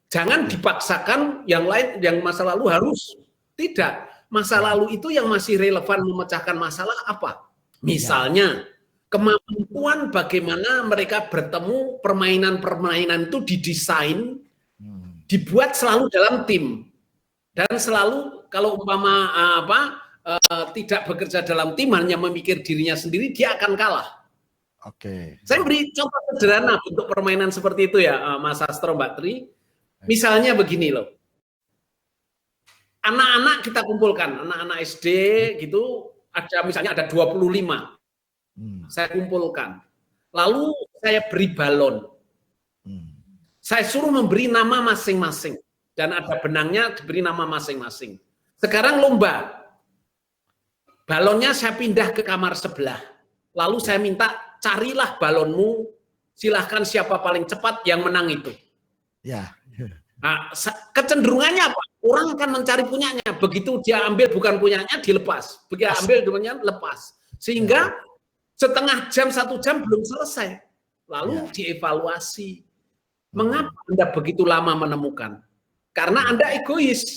Jangan dipaksakan yang lain, yang masa lalu harus. Tidak. Masa lalu itu yang masih relevan memecahkan masalah apa? Misalnya kemampuan bagaimana mereka bertemu, permainan-permainan itu didesain, dibuat selalu dalam tim. Dan selalu kalau umpama tidak bekerja dalam tim, hanya memikir dirinya sendiri, dia akan kalah. Saya beri contoh sederhana untuk permainan seperti itu ya, Mas Astro, Mbak Tri. Misalnya begini loh, anak-anak kita kumpulkan, anak-anak SD gitu, misalnya ada 25, saya kumpulkan. Lalu saya beri balon, saya suruh memberi nama masing-masing. Dan ada benangnya diberi nama masing-masing. Sekarang lomba. Balonnya saya pindah ke kamar sebelah. Lalu saya minta carilah balonmu. Silahkan siapa paling cepat yang menang itu. Nah, kecenderungannya apa? Orang akan mencari punyanya. Begitu dia ambil bukan punyanya dilepas. Begitu ambil punyanya lepas. Sehingga setengah jam, 1 jam belum selesai. Lalu dievaluasi. Mengapa Anda begitu lama menemukan? Karena Anda egois,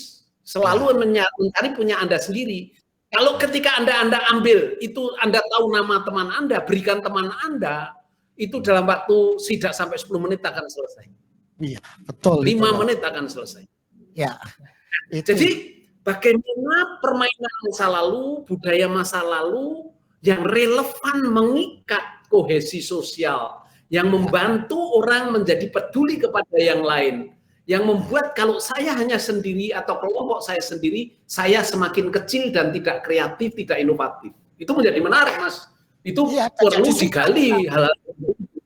selalu mencari punya Anda sendiri. Kalau ketika Anda ambil, itu Anda tahu nama teman Anda, berikan teman Anda, itu dalam waktu tidak sampai 10 menit akan selesai. Iya, betul. 5 menit akan selesai. Ya. Jadi bagaimana permainan masa lalu, budaya masa lalu yang relevan mengikat kohesi sosial, yang membantu orang menjadi peduli kepada yang lain. Yang membuat kalau saya hanya sendiri atau kelompok saya sendiri, saya semakin kecil dan tidak kreatif, tidak inovatif. Itu menjadi menarik, Mas. Itu perlu digali hal-hal.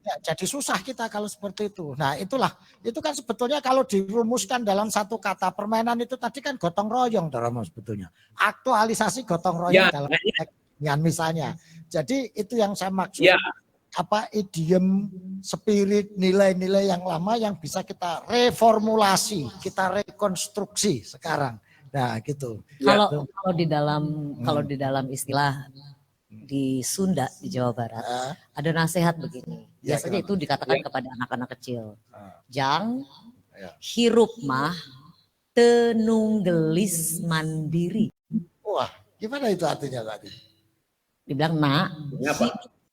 Ya, jadi susah kita kalau seperti itu. Nah itulah, itu kan sebetulnya kalau dirumuskan dalam satu kata, permainan itu tadi kan gotong royong, sebetulnya. Aktualisasi gotong royong dalam misalnya. Jadi itu yang saya maksud. Idiom, spirit, nilai-nilai yang lama yang bisa kita reformulasi, kita rekonstruksi sekarang. Nah, gitu. Kalau di dalam istilah di Sunda di Jawa Barat ada nasihat begini. Biasanya itu dikatakan kepada anak-anak kecil. Jang hirup mah tenunggelis mandiri. Wah, gimana itu artinya tadi? Dibilang,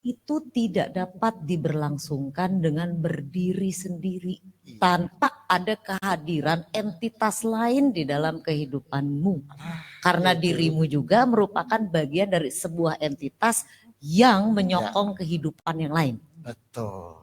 itu tidak dapat diberlangsungkan dengan berdiri sendiri tanpa ada kehadiran entitas lain di dalam kehidupanmu. Karena dirimu juga merupakan bagian dari sebuah entitas yang menyokong kehidupan yang lain. Betul.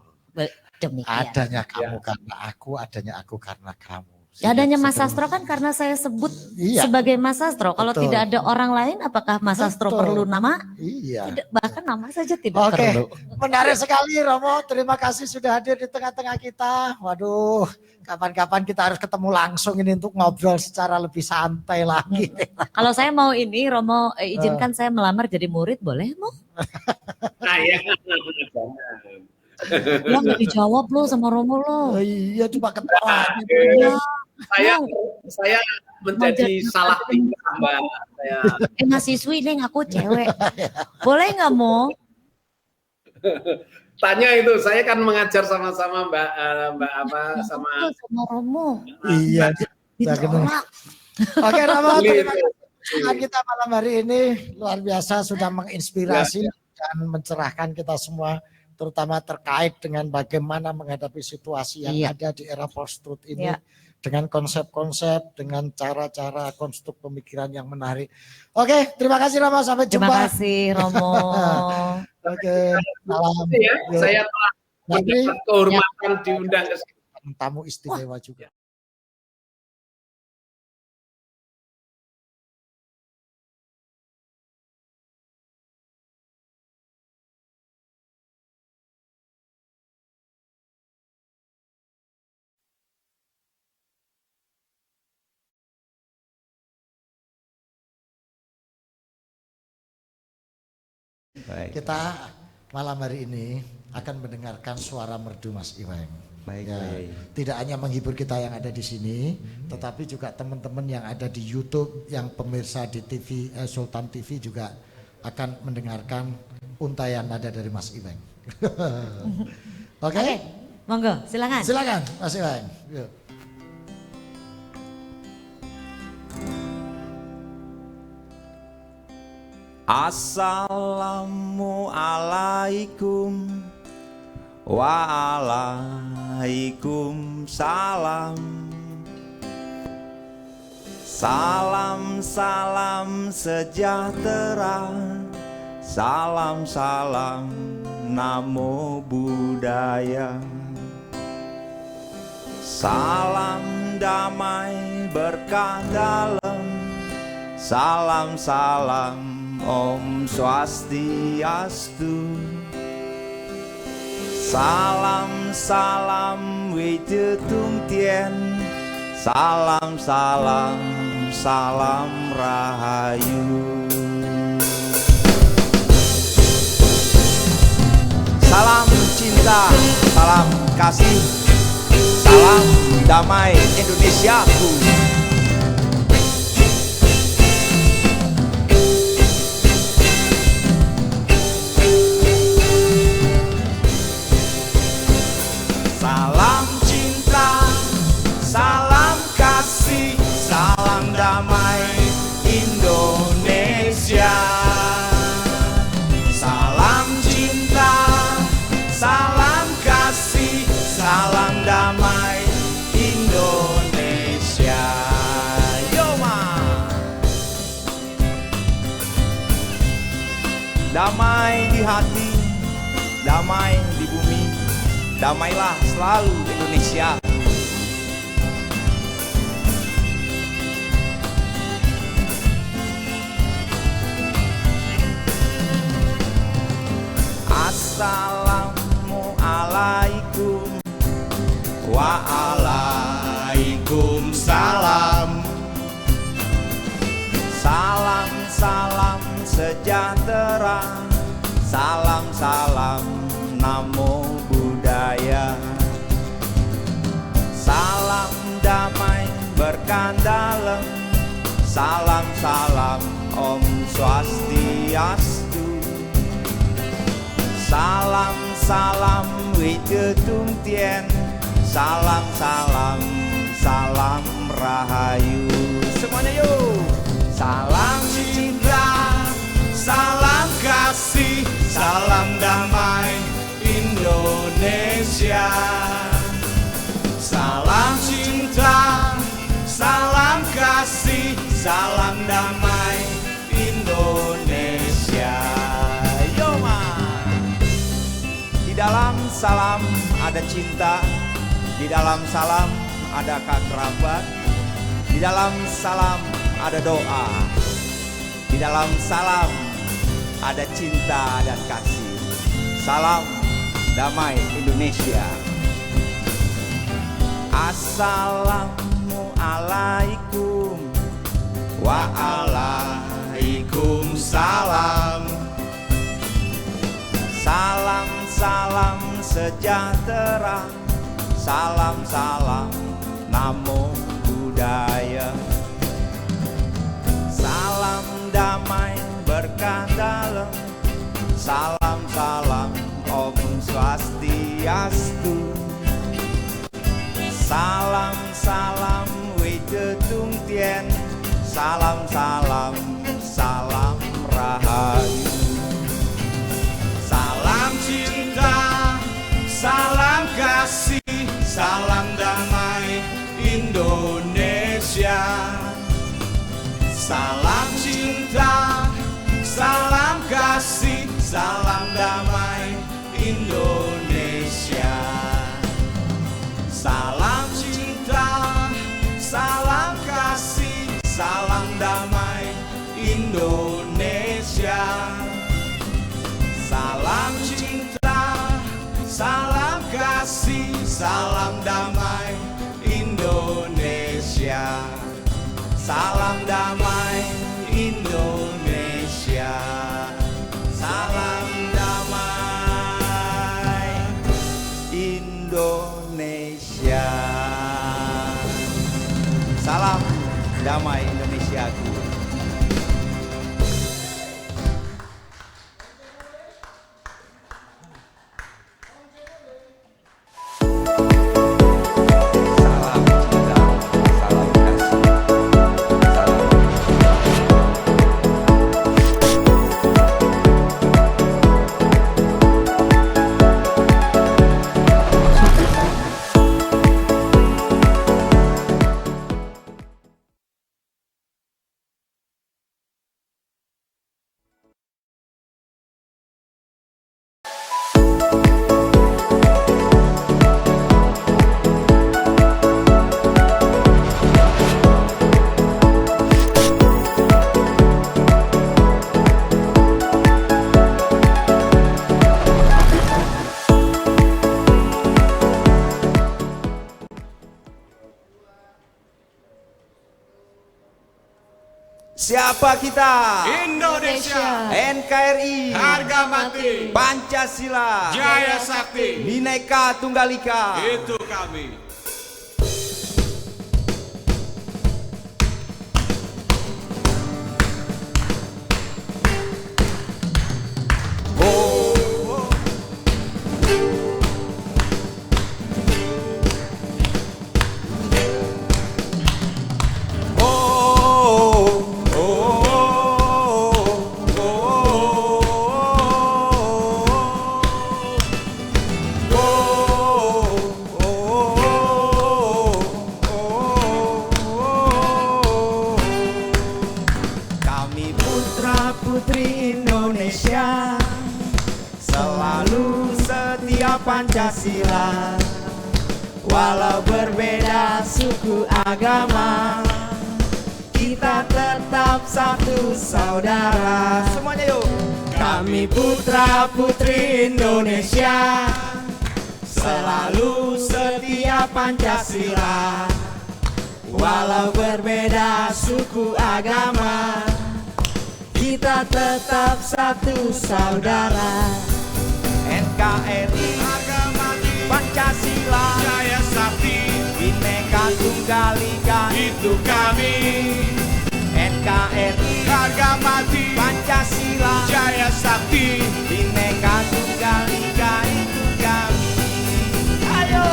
Demikian. Adanya kamu karena aku, adanya aku karena kamu. Ya, adanya Mas Sastro kan karena saya sebut sebagai Mas Sastro. Kalau tidak ada orang lain, apakah Mas Sastro perlu nama? Iya. Tidak, bahkan nama saja tidak perlu. Menarik sekali Romo. Terima kasih sudah hadir di tengah-tengah kita. Waduh, kapan-kapan kita harus ketemu langsung ini untuk ngobrol secara lebih santai lagi. Kalau saya mau ini, Romo izinkan saya melamar jadi murid, boleh Mo? Nah, ya. Ya nggak dijawab lo sama Romo lo. Iya, cuma ketawa. Saya menjadi salah tingkah, Mbak. Mahasiswi nih aku cewek. Boleh nggak Mo? Tanya itu, saya kan mengajar sama-sama Mbak sama Romo. Iya. Ditolak. Oke Romo, terima kasih kita malam hari ini luar biasa sudah menginspirasi dan mencerahkan kita semua, terutama terkait dengan bagaimana menghadapi situasi yang ada di era post-truth ini. Dengan konsep-konsep, dengan cara-cara konstruk pemikiran yang menarik. Oke, terima kasih Romo, sampai jumpa. Terima kasih Romo. Oke, salam. Ya, saya telah mendapat kehormatan diundang ke sini. Tamu istimewa juga. Baik. Kita malam hari ini akan mendengarkan suara merdu Mas Iweng. Baik, ya, baik. tidak hanya menghibur kita yang ada di sini, tetapi juga teman-teman yang ada di YouTube, yang pemirsa di TV Sultan TV juga akan mendengarkan untayan nada dari Mas Iweng. Oke? Monggo, silakan. Silakan Mas Iweng. Yuk. Assalamualaikum waalaikumsalam. Salam salam sejahtera, salam salam namo buddhaya. Salam damai berkah dalam, salam salam Om Swastiastu. Salam salam Wije Tung Tien, salam salam salam rahayu. Salam cinta, salam kasih, salam damai Indonesiaku. Salam cinta, salam kasih, salam damai Indonesia. Salam cinta, salam kasih, salam damai Indonesia. Yoma. Damai di hati, damai di bumi. Damailah selalu Indonesia. Assalamualaikum waalaikumsalam. Salam salam sejahtera, salam salam namo buddhaya. Salam damai berkah dalam, salam salam Om Swastiastu. Salam salam Wije Tung Tien, salam salam salam rahayu. Semuanya yuk. Salam cinta, salam kasih, salam damai Indonesia. Salam cinta, salam kasih, salam damai Indonesia. Yoma. Di dalam salam ada cinta, di dalam salam ada kerabat, di dalam salam ada doa, di dalam salam ada cinta dan kasih. Salam damai Indonesia. Assalamualaikum waalaikumsalam. Salam-salam sejahtera, salam-salam namo buddhaya. Salam damai berkah dalam, salam-salam Om Swastiastu. Salam-salam Wijetung Tien, salam-salam, salam rahayu. Salam cinta, salam kasih, salam damai Indonesia. Salam cinta, salam kasih, salam damai Indonesia. Salam cinta, salam kasih, salam damai Indonesia. Salam cinta, salam kasih, salam damai Indonesia. Salam damai Indonesia. Salam damai Indonesia. Salam damai Indonesiaku. Siapa kita? Indonesia, NKRI, harga mati, Pancasila, jaya sakti, Bhinneka Tunggal Ika. itu kami. Pancasila, walau berbeda suku agama, kita tetap satu saudara. Semuanya yuk. Kami putra putri Indonesia, selalu setia Pancasila, walau berbeda suku agama, kita tetap satu saudara. NKRI, harga mati, Pancasila, jaya sakti, Bhinneka Tunggal Ika, itu kami. NKRI, harga mati, Pancasila, jaya sakti, Bhinneka Tunggal Ika, itu kami. Ayo.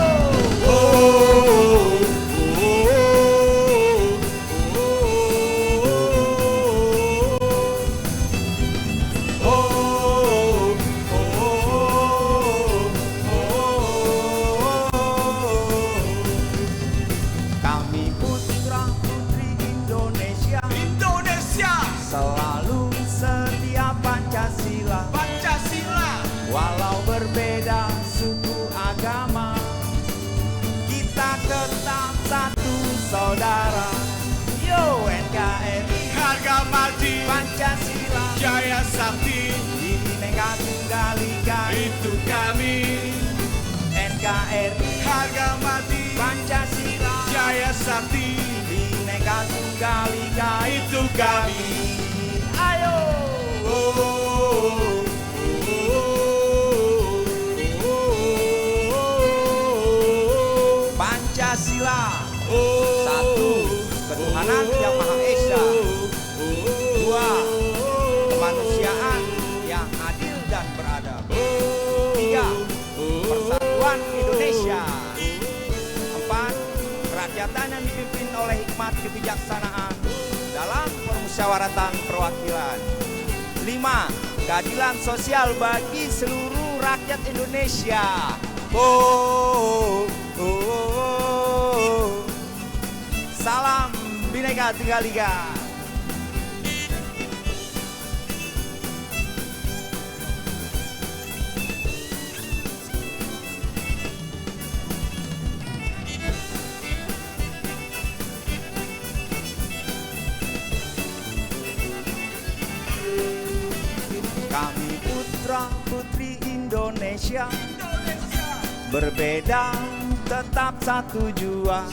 Selalu setia Pancasila, tetap satu saudara. Yo NKRI, Harga mati Pancasila, Jaya Sakti, Bhinneka Tunggal Ika. itu kami. NKRI, Harga mati Pancasila, Jaya Sakti, Bhinneka Tunggal Ika. itu kami. Ayo. Pancasila, satu, ketuhanan yang Maha Esa. Dua, kemanusiaan yang adil dan beradab. Tiga, persatuan Indonesia. Empat, kerakyatan yang dipimpin oleh hikmat kebijaksanaan dalam permusyawaratan perwakilan. Lima, keadilan sosial bagi seluruh rakyat Indonesia. Salam Bhinneka Tunggal Ika. Kami putra putri Indonesia, berbeda tetap satu jua,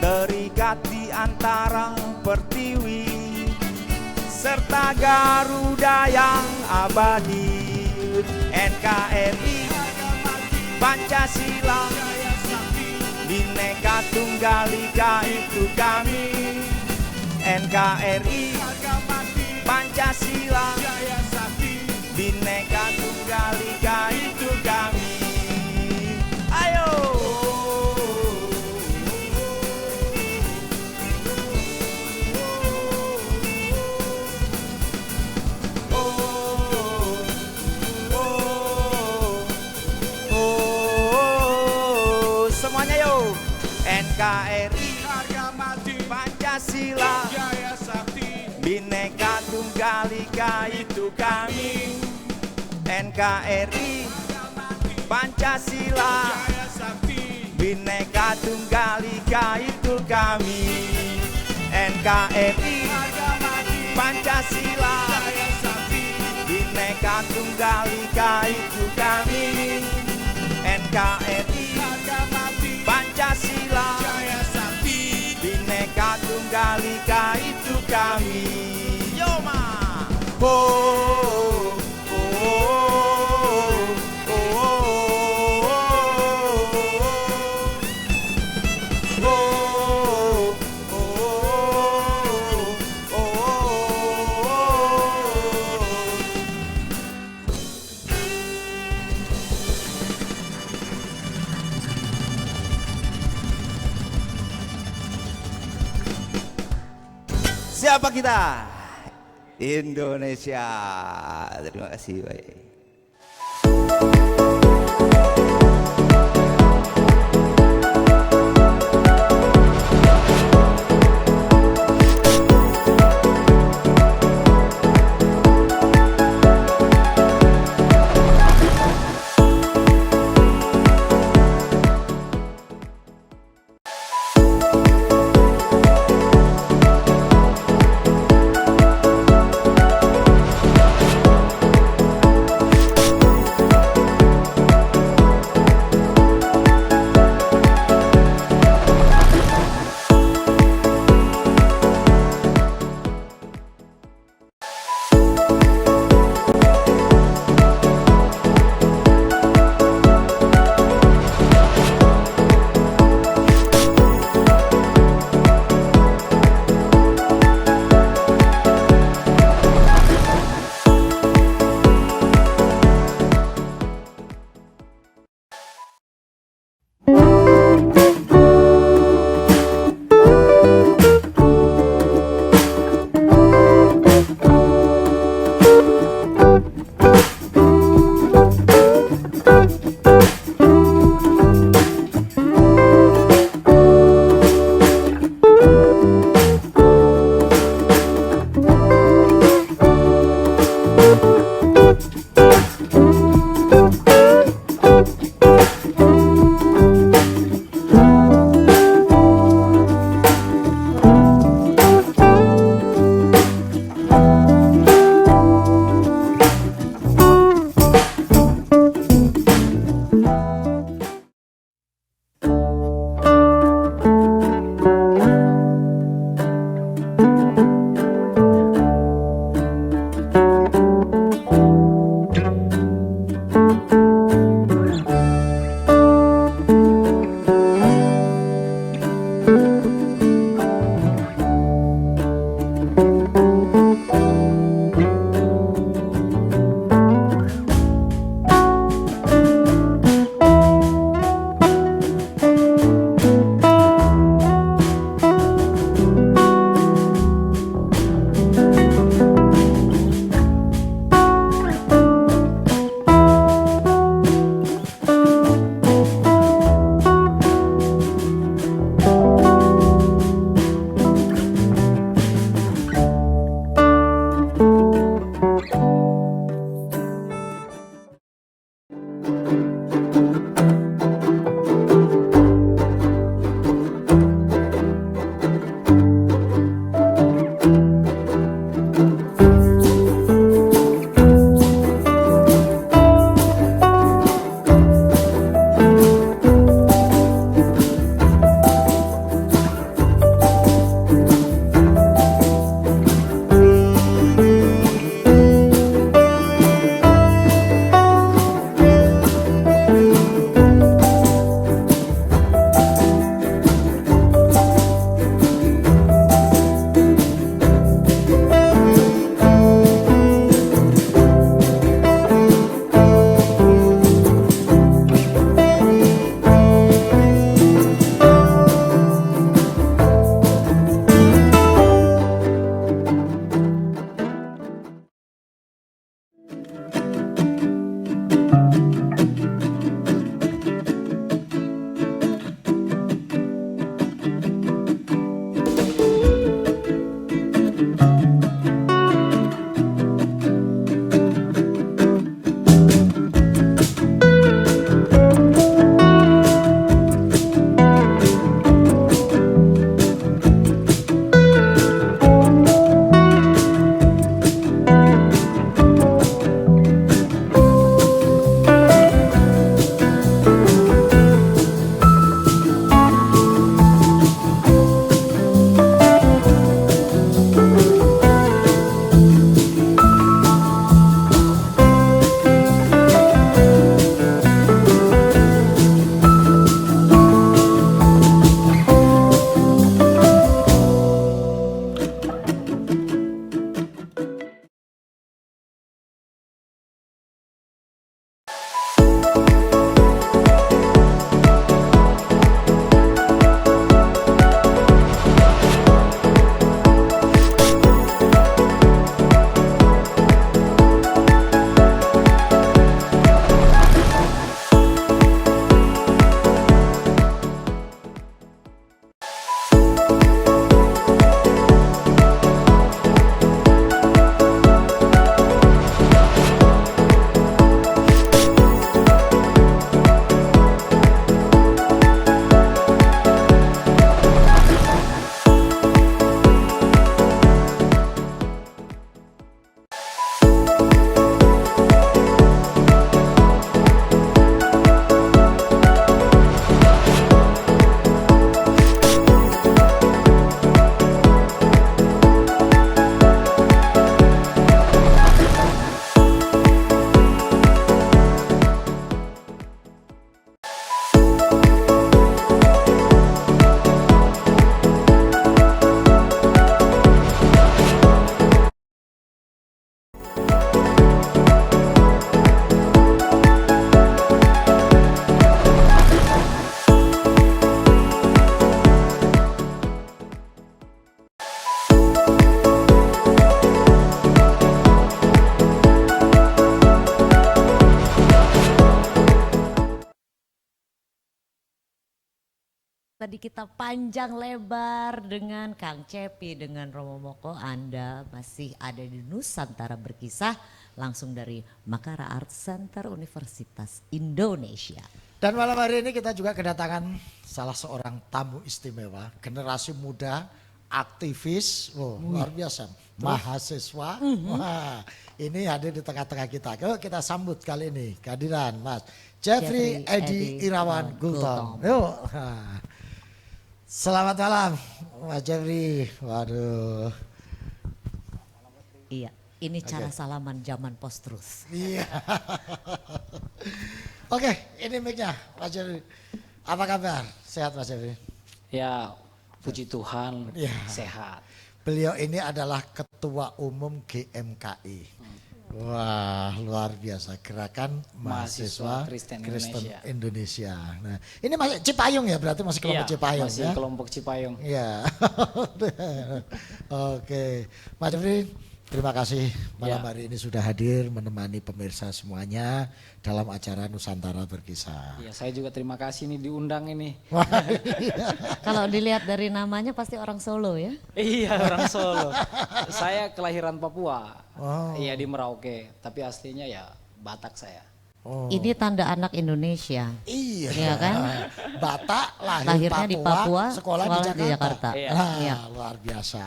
terikat di antara pertiwi serta Garuda yang abadi. NKRI, Pancasila, Bhinneka Tunggal Ika itu kami. NKRI, Pancasila, Bhinneka Tunggal Ika itu kami. Ayo. Semuanya yo. NKRI, Harga mati Pancasila, Jaya Sakti, Bhinneka Tunggal Ika itu kami. NKRI, Pancasila, Jaya Sakti, Bhinneka Tunggal Ika itu kami. NKRI, harga mati Pancasila, Jaya Sakti, Bhinneka Tunggal Ika itu kami. NKRI, harga mati Pancasila, Jaya Sakti, Bhinneka Tunggal Ika itu kami. Yo ma. Siapa kita? Indonesia. Terima kasih, baik. Tadi kita panjang lebar dengan Kang Cepi, dengan Romo Moko. Anda masih ada di Nusantara Berkisah langsung dari Makara Art Center Universitas Indonesia. Dan malam hari ini kita juga kedatangan salah seorang tamu istimewa, generasi muda, aktivis, luar biasa, mahasiswa. Wah, ini hadir di tengah-tengah kita. Yuk kita sambut kali ini kehadiran Mas Jeffrey Edi Irawan Gultom. Yuk. Selamat malam Mas Jeffrey. Waduh. Iya, ini cara salaman zaman post-truth. Iya. Oke, ini mic-nya Mas Jeffrey. Apa kabar? Sehat Mas Jeffrey? Ya, puji Tuhan, Ya. sehat. Beliau ini adalah Ketua Umum GMKI. Wah, luar biasa, Gerakan Mahasiswa Kristen Indonesia. Nah, ini masih Cipayung ya, berarti masih kelompok Iya, Cipayung masih ya? kelompok Cipayung. Iya. Oke, Mas Jeffrey, terima kasih malam hari ini sudah hadir menemani pemirsa semuanya dalam acara Nusantara Berkisah. Ya, saya juga terima kasih nih diundang ini. Wah, Kalau dilihat dari namanya pasti orang Solo ya. Iya, orang Solo. Saya kelahiran Papua. Oh. Iya, di Merauke, tapi aslinya ya Batak saya. Oh. Ini tanda anak Indonesia. Iya, Iya kan? Batak Lahirnya di Papua, sekolah di Jakarta. Iya. Nah, Iya. luar biasa.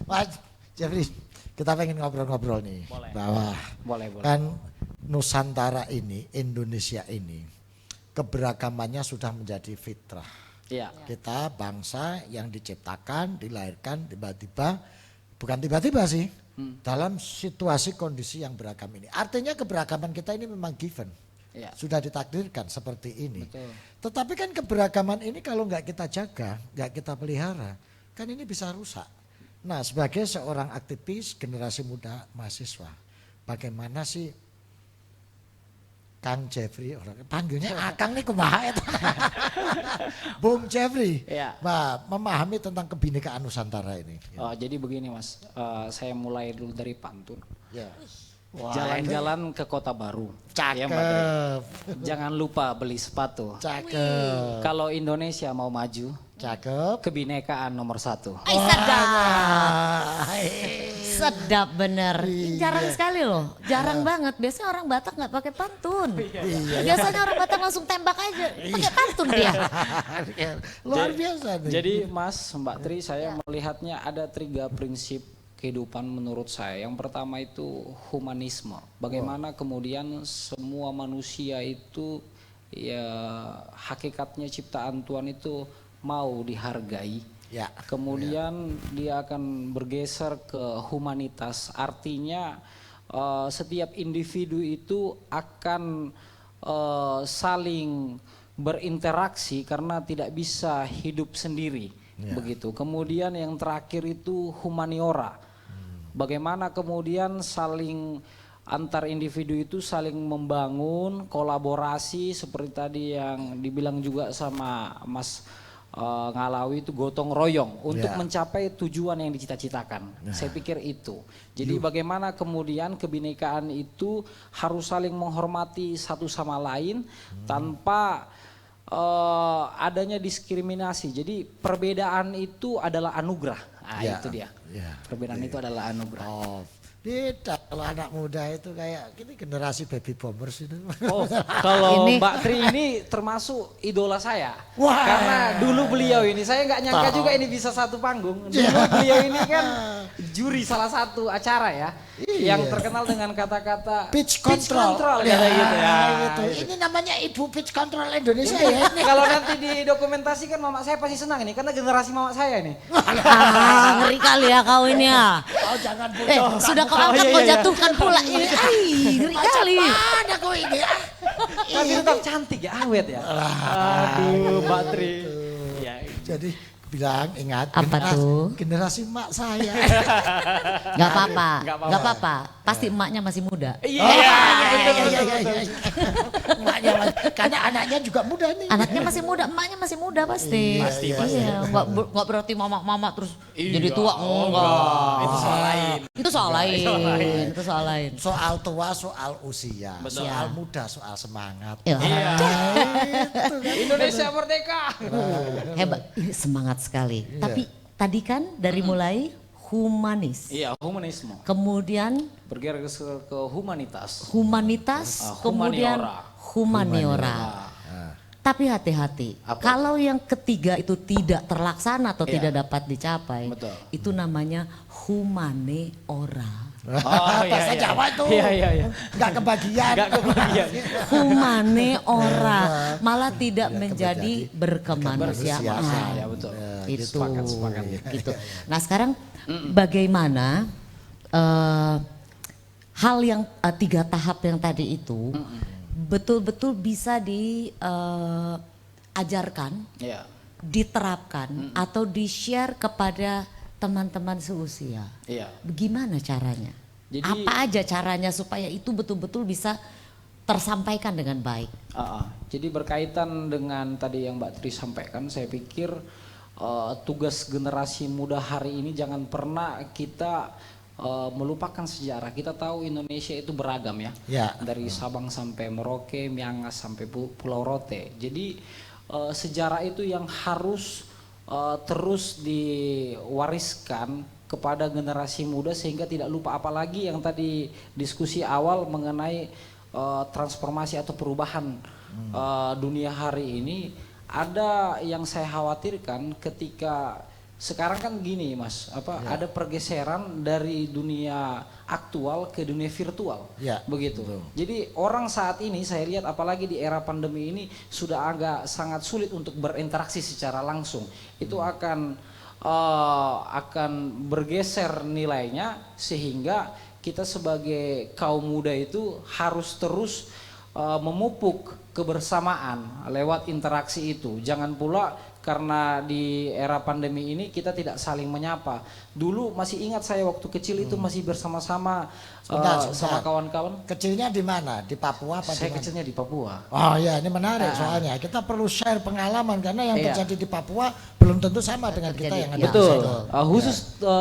Mas Jeffrey, kita pengen ngobrol-ngobrol nih. Boleh. Bahwa Boleh. kan Nusantara ini, Indonesia ini, keberagamannya sudah menjadi fitrah. Iya. Kita bangsa yang diciptakan, dilahirkan tiba-tiba, bukan tiba-tiba sih, dalam situasi kondisi yang beragam ini. Artinya keberagaman kita ini memang given. Iya. Sudah ditakdirkan seperti ini. Betul. Tetapi kan keberagaman ini kalau nggak kita jaga, nggak kita pelihara, kan ini bisa rusak. Nah, sebagai seorang aktivis generasi muda mahasiswa, bagaimana sih Kang Jeffrey, orang panggilnya Akang nih kumaha eta. Bung Jeffrey, Iya. memahami tentang kebinekaan Nusantara ini. Jadi begini Mas, saya mulai dulu dari pantun. Ya. Jalan-jalan ke Kota Baru. Ya, Mbak Tri. Cakep, Jangan lupa beli sepatu. cakep, Kalau Indonesia mau maju, cakep. kebinekaan nomor 1. Ay, sedap. Wah, Sedap bener. Iya. Jarang sekali loh. Jarang banget. Biasanya orang Batak nggak pakai pantun. Iya. Biasanya orang Batak langsung tembak aja. Pakai pantun dia. luar biasa nih. Jadi Mas, Mbak Tri, saya melihatnya ada 3 prinsip kehidupan menurut saya. Yang pertama itu humanisme. Bagaimana kemudian semua manusia itu ya hakikatnya ciptaan Tuhan itu mau dihargai. Ya. Kemudian dia akan bergeser ke humanitas. Artinya setiap individu itu akan saling berinteraksi karena tidak bisa hidup sendiri. Begitu. Kemudian yang terakhir itu humaniora. Bagaimana kemudian saling antar individu itu saling membangun kolaborasi seperti tadi yang dibilang juga sama Mas Ngalawi itu gotong royong untuk mencapai tujuan yang dicita-citakan. Saya pikir itu. Jadi bagaimana kemudian kebinekaan itu harus saling menghormati satu sama lain tanpa adanya diskriminasi. Jadi perbedaan itu adalah anugerah. Nah, itu dia. Perbedaan itu adalah anugerah. Oh, beda kalau anak muda itu kayak ini generasi baby boomers itu. Oh, kalau Ini- Mbak Tri ini termasuk idola saya. Wah. Karena dulu beliau ini, saya nggak nyangka Tahu. juga ini bisa satu panggung. Dulu beliau ini kan juri salah satu acara ya, yang terkenal dengan kata-kata Pitch control. ya, gitu ya. Gitu. Ini namanya Ibu Pitch Control Indonesia ya ini. Kalau nanti didokumentasikan mama saya pasti senang ini, karena generasi mama saya ini. Ah, ngeri kali ya kau ini ya. Oh, jangan Sudah kau angkat kau jatuhkan pula. Ini, ngeri kali. Ada kau ini. Tapi tetap cantik ya, awet ya. Aduh, Mbak Tri. Ya, Jadi bilang ingat Apa tuh? generasi mak saya. Nggak apa-apa. Pasti emaknya masih muda. Iya. Emaknya karena anaknya juga muda nih. Anaknya masih muda, emaknya masih muda pasti. Iya, nggak berarti mama terus jadi tua, enggak. Itu soal lain. Soal tua, soal usia, soal muda, soal semangat. Iya. Indonesia merdeka. Hebat, semangat sekali. Tapi tadi kan dari mulai humanis, Iya, humanisme. kemudian Bergerak ke humanitas. humanitas, kemudian humaniora. Tapi hati-hati, kalau yang ketiga itu tidak terlaksana atau tidak dapat dicapai, Betul. itu namanya humaneora. Oh Bahasa Jawa itu. Iya. Enggak kebagian. Humaneora, malah tidak menjadi berkemanusiaan. Ya betul. Itu Sepakat. gitu. Nah sekarang bagaimana hal yang 3 tahap yang tadi itu betul-betul bisa diajarkan, Iya. diterapkan atau di-share kepada teman-teman seusia. Iya. Bagaimana caranya? Jadi- Apa aja caranya supaya itu betul-betul bisa tersampaikan dengan baik? Jadi berkaitan dengan tadi yang Mbak Tri sampaikan, saya pikir tugas generasi muda hari ini jangan pernah kita melupakan sejarah. Kita tahu Indonesia itu beragam ya, Ya. dari Sabang sampai Merauke, Miangas sampai Pulau Rote. Jadi sejarah itu yang harus terus diwariskan kepada generasi muda sehingga tidak lupa, apalagi yang tadi diskusi awal mengenai transformasi atau perubahan dunia hari ini. Ada yang saya khawatirkan ketika sekarang kan gini Mas, ada pergeseran dari dunia aktual ke dunia virtual, Ya, begitu. betul. Jadi orang saat ini saya lihat apalagi di era pandemi ini sudah agak sangat sulit untuk berinteraksi secara langsung. Itu akan bergeser nilainya sehingga kita sebagai kaum muda itu harus terus memupuk kebersamaan lewat interaksi itu. Jangan pula karena di era pandemi ini kita tidak saling menyapa. Dulu masih ingat saya waktu kecil itu masih bersama-sama Sebentar. sama kawan-kawan. Kecilnya di mana? Di Papua apa Saya di mana? kecilnya di Papua. Oh ya, ini menarik soalnya. Kita perlu share pengalaman karena yang Iya. terjadi di Papua belum tentu sama dengan kita yang ada di Betul. situ.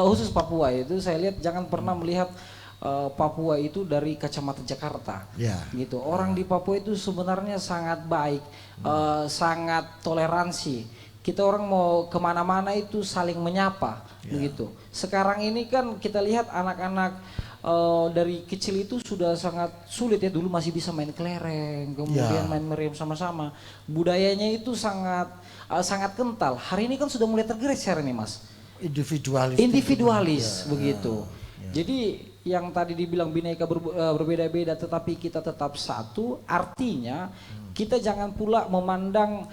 Khusus Papua itu saya lihat jangan pernah melihat Papua itu dari kacamata Jakarta. Ya. Gitu. Orang di Papua itu sebenarnya sangat baik, sangat toleransi. Kita orang mau kemana-mana itu saling menyapa, begitu. Sekarang ini kan kita lihat anak-anak dari kecil itu sudah sangat sulit ya. Dulu masih bisa main kelereng, kemudian main meriam sama-sama. Budayanya itu sangat kental. Hari ini kan sudah mulai tergeser nih Mas. Individualis begitu. Jadi yang tadi dibilang bineka berbeda-beda tetapi kita tetap satu, artinya kita jangan pula memandang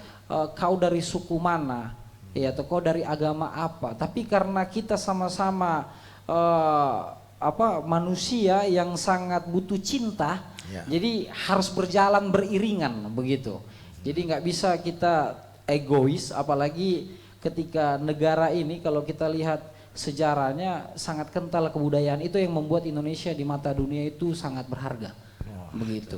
kau dari suku mana ya atau kau dari agama apa, tapi karena kita sama-sama manusia yang sangat butuh cinta, jadi harus berjalan beriringan begitu. Jadi nggak bisa kita egois, apalagi ketika negara ini kalau kita lihat sejarahnya sangat kental kebudayaan, itu yang membuat Indonesia di mata dunia itu sangat berharga. Begitu.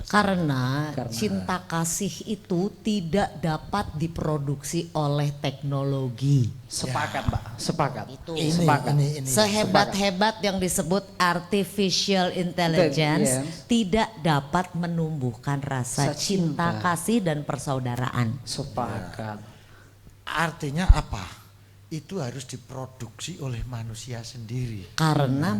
Karena cinta kasih itu tidak dapat diproduksi oleh teknologi. Sepakat, Mbak. Sepakat. Itu Sepakat. Ini. sehebat-hebat yang disebut artificial intelligence tidak dapat menumbuhkan rasa cinta kasih dan persaudaraan. Sepakat. Artinya apa? Itu harus diproduksi oleh manusia sendiri. Karena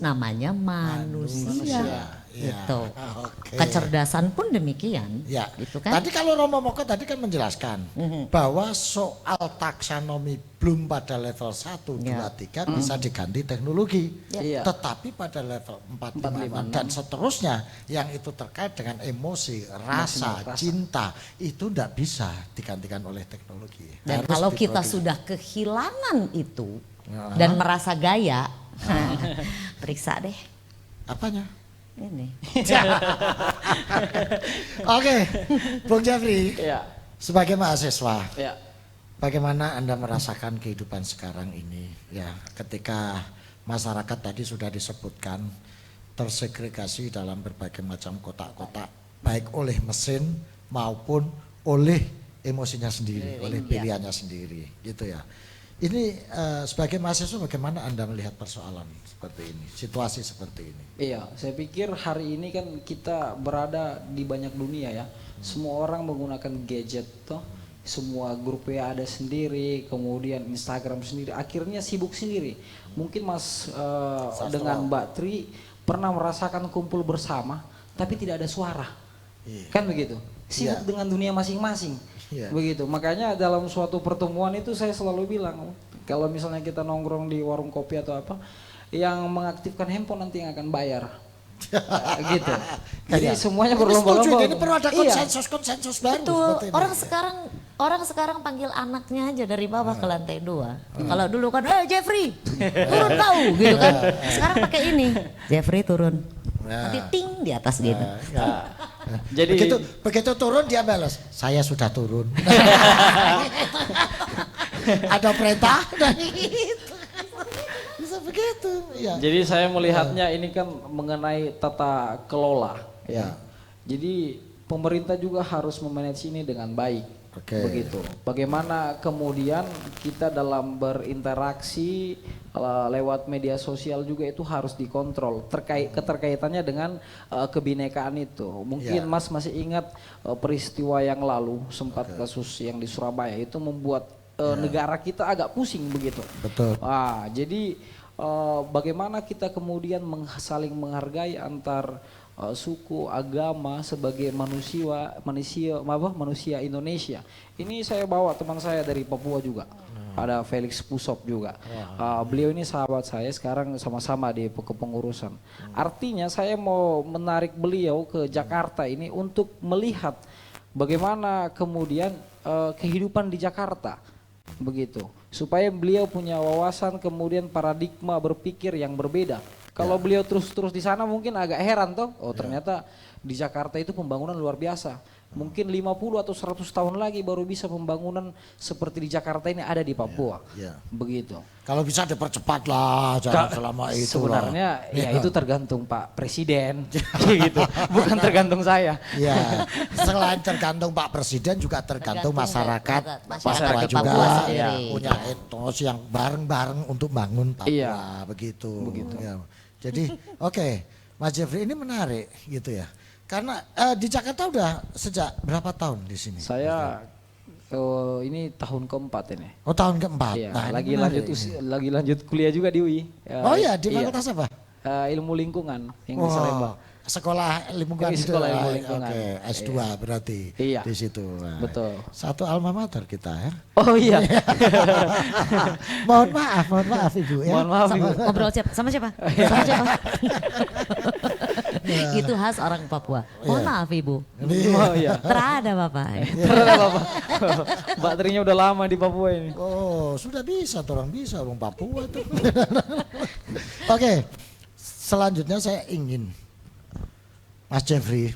namanya manusia. Gitu. Oke. Kecerdasan pun demikian. Ya. Gitu kan? Tadi kalau Romo Moko tadi kan menjelaskan bahwa soal taksonomi belum pada level 1, 2, 3 bisa diganti teknologi. Ya. Tetapi pada level 4, 5, 6 dan seterusnya yang itu terkait dengan emosi, rasa, cinta itu tidak bisa digantikan oleh teknologi. Dan Harus kalau kita diproduksi. sudah kehilangan itu dan merasa gaya, periksa deh Apanya? ini. Oke, Bung Jeffrey, Ya. sebagai mahasiswa, Ya. bagaimana Anda merasakan kehidupan sekarang ini ya, ketika masyarakat tadi sudah disebutkan tersegregasi dalam berbagai macam kotak-kotak, baik oleh mesin maupun oleh emosinya sendiri, oleh pilihannya sendiri, gitu ya. Ini sebagai mahasiswa bagaimana Anda melihat persoalan seperti ini, situasi seperti ini? Iya, saya pikir hari ini kan kita berada di banyak dunia ya. Semua orang menggunakan gadget toh. Semua grup WA ada sendiri, kemudian Instagram sendiri. Akhirnya sibuk sendiri. Mungkin Mas dengan Mbak Tri pernah merasakan kumpul bersama tapi tidak ada suara. Kan begitu. Sibuk dengan dunia masing-masing. Begitu. Makanya dalam suatu pertemuan itu saya selalu bilang, kalau misalnya kita nongkrong di warung kopi atau apa, yang mengaktifkan handphone nanti yang akan bayar. Gitu. Jadi semuanya berlomba-lomba. Ini perlu ada konsensus baru. Betul. Seperti ini. Orang sekarang panggil anaknya aja dari bawah ke lantai 2. Kalau dulu kan, Jeffrey, turun tahu gitu kan. Sekarang pakai ini, Jeffrey turun. Nanti ting di atas gitu. Jadi begitu turun dia balas, saya sudah turun. Ada perintah dari itu. Bisa begitu. Ya. Jadi saya melihatnya ini kan mengenai tata kelola ya. Jadi pemerintah juga harus memanage ini dengan baik. Begitu. Bagaimana kemudian kita dalam berinteraksi lewat media sosial juga itu harus dikontrol. Keterkaitannya dengan kebinekaan itu. Mungkin Mas masih ingat peristiwa yang lalu sempat kasus yang di Surabaya itu membuat negara kita agak pusing begitu. Betul. Jadi bagaimana kita kemudian saling menghargai antar suku, agama sebagai manusia Indonesia. Ini saya bawa teman saya dari Papua juga. Ada Felix Pusop juga. Beliau ini sahabat saya, sekarang sama-sama di kepengurusan. Artinya saya mau menarik beliau ke Jakarta ini untuk melihat bagaimana kemudian kehidupan di Jakarta. Begitu. Supaya beliau punya wawasan kemudian paradigma berpikir yang berbeda. Kalau beliau terus-terus di sana mungkin agak heran toh. Oh ternyata di Jakarta itu pembangunan luar biasa. Mungkin 50 atau 100 tahun lagi baru bisa pembangunan seperti di Jakarta ini ada di Papua. Begitu. Kalau bisa dipercepat lah jangan selama itu. Sebenarnya ya itu tergantung Pak Presiden. Gitu. Bukan tergantung saya. Ya, selain tergantung Pak Presiden juga tergantung masyarakat Papua di juga Papua sendiri. punya etos yang bareng-bareng untuk bangun Papua begitu. Ya. Jadi oke, Mas Jeffrey ini menarik gitu ya. Karena di Jakarta udah sejak berapa tahun di sini? Saya ini tahun keempat ini. Oh tahun keempat. Iya, Nah, lagi lanjut kuliah juga di UI. Oh iya di fakultas apa? Ilmu lingkungan yang di Salemba. Sekolah lingkungan itu. Sekolah ilmu lingkungan. Oke, S2 berarti di situ. Nah, betul. Satu alma mater kita ya. Oh iya. mohon maaf Ibu ya. Mohon maaf Ibu. Ngobrol sama siapa? Sama siapa? Itu khas orang Papua. Mohon maaf Ibu. Oh iya. Terada Bapak. Terada Bapak. Mbak Trinya udah lama di Papua ini. Oh, sudah bisa, orang Papua tuh. Oke. Selanjutnya saya ingin Mas Jeffrey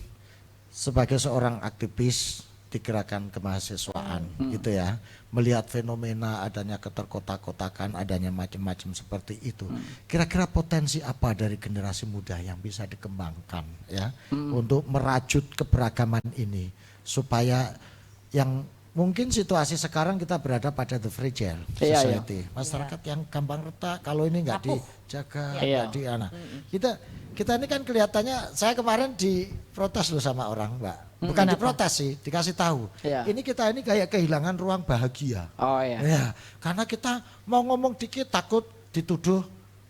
sebagai seorang aktivis di gerakan kemahasiswaan gitu ya, melihat fenomena adanya keterkotak-kotakan, adanya macam-macam seperti itu. Kira-kira potensi apa dari generasi muda yang bisa dikembangkan ya untuk merajut keberagaman ini supaya yang mungkin situasi sekarang kita berada pada the fragile society, masyarakat yang gampang retak kalau ini nggak dijaga, nggak di anak. Kita ini kan kelihatannya, saya kemarin diprotes loh sama orang Mbak, bukan diprotes sih, dikasih tahu. Ini kita ini kayak kehilangan ruang bahagia. Oh iya. Ya, karena kita mau ngomong dikit takut dituduh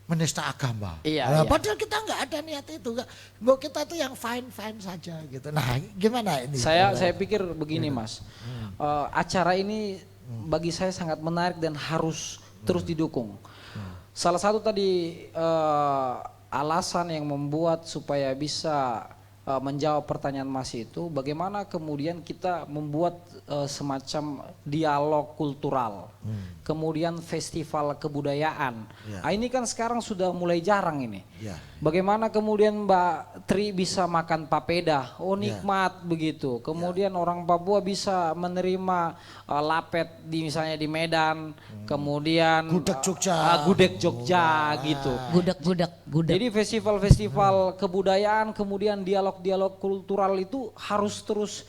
menista agama. Padahal kita nggak ada niat itu, kita tuh yang fine saja gitu. Nah, gimana ini? Saya pikir begini Mas, acara ini bagi saya sangat menarik dan harus terus didukung. Salah satu tadi alasan yang membuat supaya bisa menjawab pertanyaan Mas itu, bagaimana kemudian kita membuat semacam dialog kultural, kemudian festival kebudayaan. Nah, ini kan sekarang sudah mulai jarang ini. Bagaimana kemudian Mbak Tri bisa makan papeda, nikmat begitu. Kemudian orang Papua bisa menerima lapet di misalnya di Medan, kemudian Gudeg Jogja, gudeg Jogja gitu. Gudeg. Jadi festival-festival kebudayaan, kemudian dialog-dialog kultural itu harus terus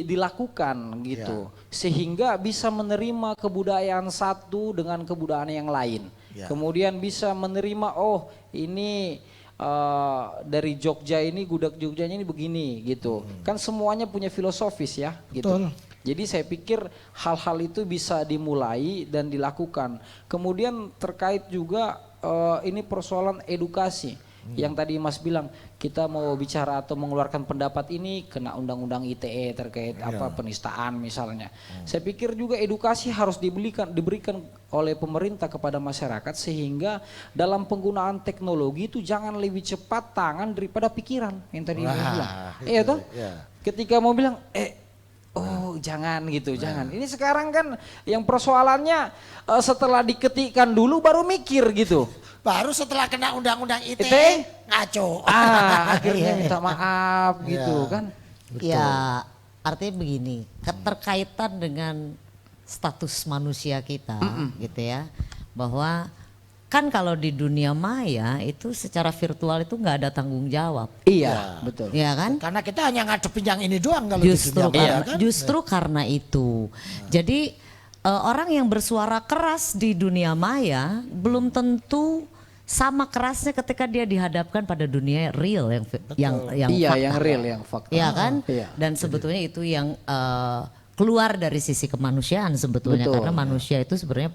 dilakukan gitu, sehingga bisa menerima kebudayaan satu dengan kebudayaan yang lain. Kemudian bisa menerima, oh ini dari Jogja ini, gudeg Jogjanya ini begini gitu. Kan semuanya punya filosofis ya gitu. Betul. Jadi saya pikir hal-hal itu bisa dimulai dan dilakukan. Kemudian terkait juga ini persoalan edukasi. Yang tadi Mas bilang, kita mau bicara atau mengeluarkan pendapat ini kena undang-undang ITE terkait apa penistaan misalnya. Saya pikir juga edukasi harus diberikan oleh pemerintah kepada masyarakat, sehingga dalam penggunaan teknologi itu jangan lebih cepat tangan daripada pikiran yang tadi Mas bilang. Iya toh? Ketika mau bilang oh jangan gitu, jangan. Ini sekarang kan yang persoalannya setelah diketikkan dulu baru mikir gitu. Baru setelah kena undang-undang ITE ngaco. Akhirnya minta maaf gitu kan. Ya, artinya begini, keterkaitan dengan status manusia kita gitu ya. Bahwa kan kalau di dunia maya itu secara virtual itu nggak ada tanggung jawab. Iya, betul. Iya kan? Karena kita hanya ngadepin yang ini doang kalau di dunia maya kan. Justru karena itu. Jadi orang yang bersuara keras di dunia maya belum tentu sama kerasnya ketika dia dihadapkan pada dunia real yang fakta. Yang real, yang fakta. Iya kan? Iya. Dan sebetulnya itu yang keluar dari sisi kemanusiaan sebetulnya. Betul. Karena manusia itu sebenarnya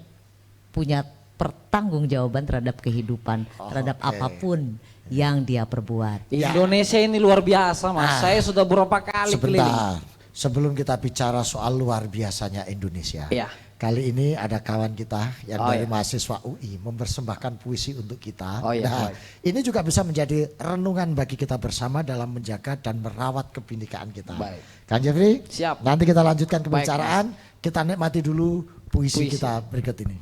punya pertanggungjawaban terhadap kehidupan, terhadap apapun yang dia perbuat. Indonesia ini luar biasa Mas. Saya sudah berapa kali keliling. Sebentar, sebelum kita bicara soal luar biasanya Indonesia. Iya. Kali ini ada kawan kita yang dari mahasiswa UI mempersembahkan puisi untuk kita. Ini juga bisa menjadi renungan bagi kita bersama dalam menjaga dan merawat kebinekaan kita. Kang Jeffrey, siap. Nanti kita lanjutkan pembicaraan. Kita nikmati dulu puisi kita berikut ini.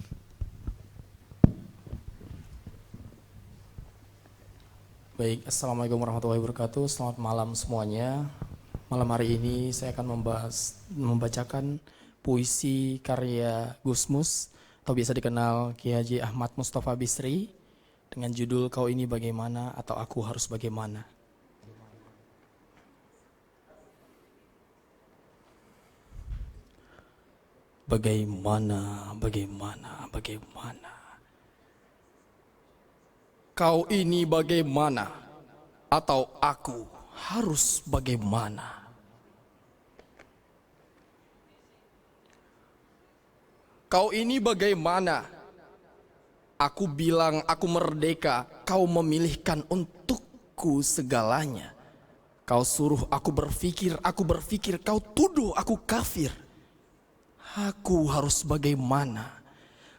Baik, Assalamualaikum warahmatullahi wabarakatuh. Selamat malam semuanya. Malam hari ini saya akan membacakan puisi karya Gusmus atau biasa dikenal Kiai Haji Ahmad Mustafa Bisri dengan judul Kau Ini Bagaimana atau Aku Harus Bagaimana. Bagaimana. Kau ini bagaimana atau aku harus bagaimana? Kau ini bagaimana? Aku bilang aku merdeka, kau memilihkan untukku segalanya. Kau suruh aku berpikir, kau tuduh aku kafir. Aku harus bagaimana?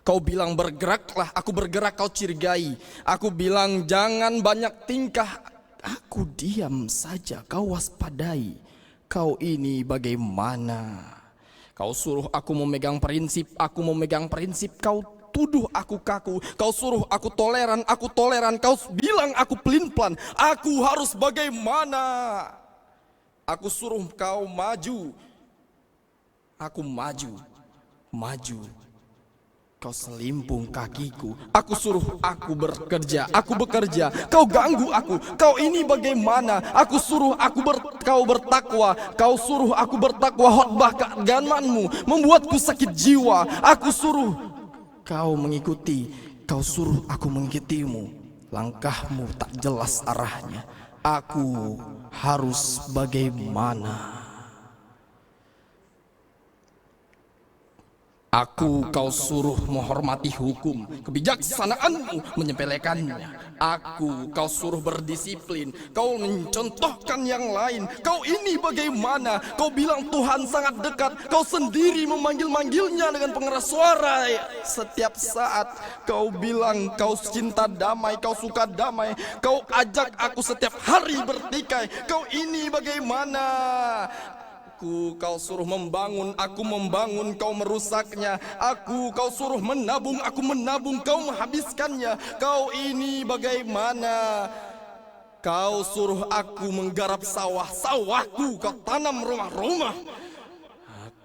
Kau bilang bergeraklah, aku bergerak, kau curigai. Aku bilang jangan banyak tingkah, aku diam saja, kau waspadai. Kau ini bagaimana? Kau suruh aku memegang prinsip, kau tuduh aku kaku. Kau suruh aku toleran, kau bilang aku pelin-pelan. Aku harus bagaimana? Aku suruh kau maju, aku maju. Kau selimpung kakiku. Aku suruh aku bekerja, kau ganggu aku. Kau ini bagaimana? Aku suruh kau bertakwa, kau suruh aku bertakwa. Khotbah keagamanmu membuatku sakit jiwa. Aku suruh kau mengikuti, kau suruh aku mengikutimu. Langkahmu tak jelas arahnya. Aku harus bagaimana? Aku kau suruh menghormati hukum, kebijaksanaanmu menyepelekannya. Aku kau suruh berdisiplin, kau mencontohkan yang lain. Kau ini bagaimana? Kau bilang Tuhan sangat dekat, kau sendiri memanggil-manggilnya dengan pengeras suara setiap saat. Kau bilang kau cinta damai, kau suka damai. Kau ajak aku setiap hari bertikai. Kau ini bagaimana? Kau suruh membangun, aku membangun, kau merusaknya. Kau suruh menabung, aku menabung, kau menghabiskannya. Kau ini bagaimana? Kau suruh aku menggarap sawah-sawahku, kau tanam rumah-rumah.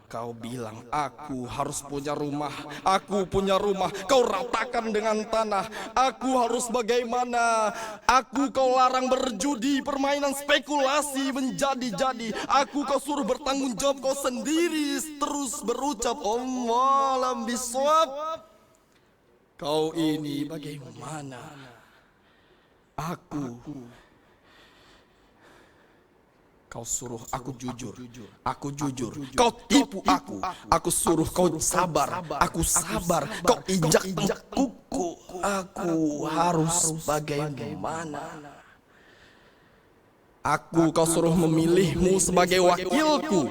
Kau bilang aku harus punya rumah, aku punya rumah, kau ratakan dengan tanah. Aku harus bagaimana? Kau larang berjudi, permainan spekulasi menjadi-jadi. Kau suruh bertanggung jawab, kau sendiri terus berucap Allah lam bisawab. Kau ini bagaimana? Kau suruh aku jujur, aku jujur. Kau tipu aku suruh kau sabar, aku sabar. Kau injak kuku, aku harus bagaimana? Kau suruh memilihmu sebagai wakilku.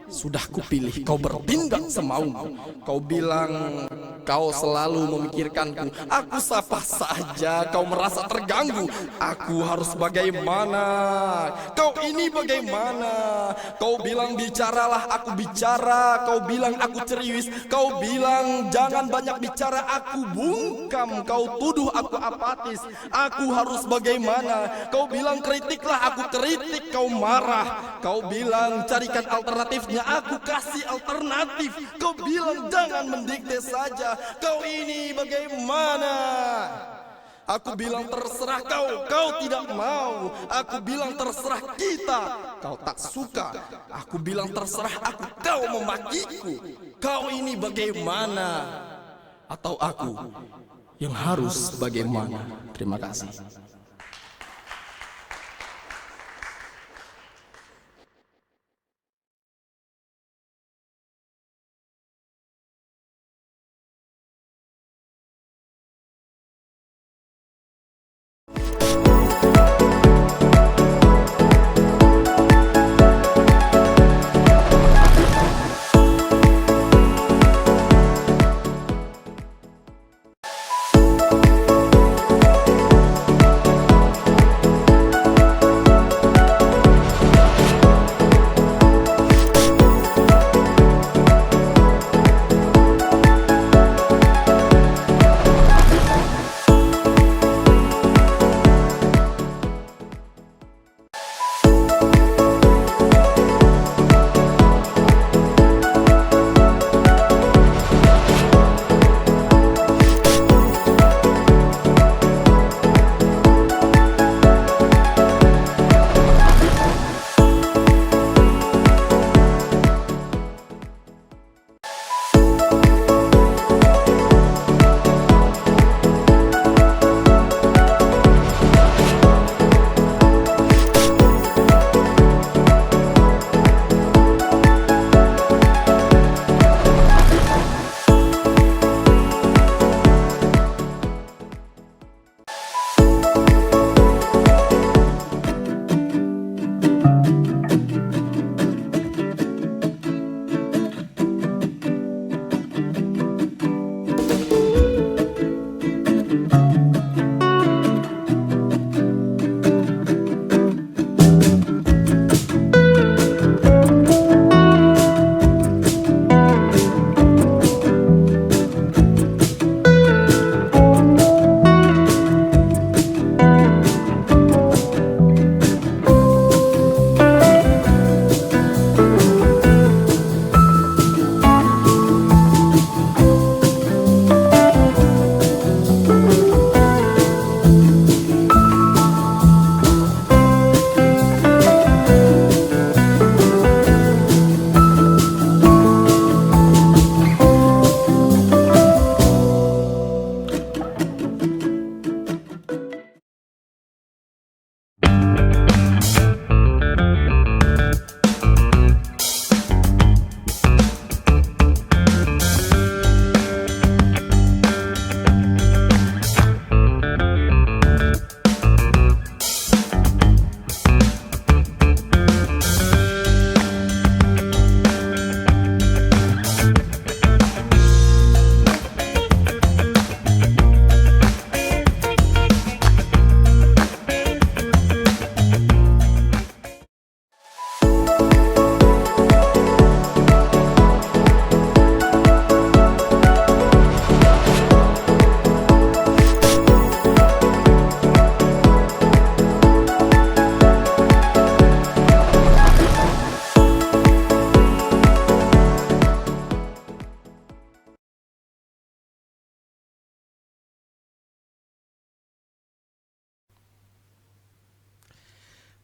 Sudah kupilih, kau bertindak semaumu. Kau bilang kau selalu memikirkanku. Aku sapa saja, kau merasa terganggu. Aku harus bagaimana? Kau ini bagaimana? Kau bilang bicaralah, aku bicara. Kau bilang aku ceriwis. Kau bilang jangan banyak bicara, aku bungkam. Kau tuduh aku apatis. Aku harus bagaimana? Kau bilang kritiklah, aku kritik, kau marah. Kau bilang carikan alternatifnya, aku kasih alternatif. Kau bilang jangan mendikte saja. Kau ini bagaimana? Aku bilang terserah kau tidak mau. Aku bilang terserah kita, kau tak suka. Aku bilang terserah aku, kau memakiku. Kau ini bagaimana? Atau aku yang harus bagaimana? Terima kasih.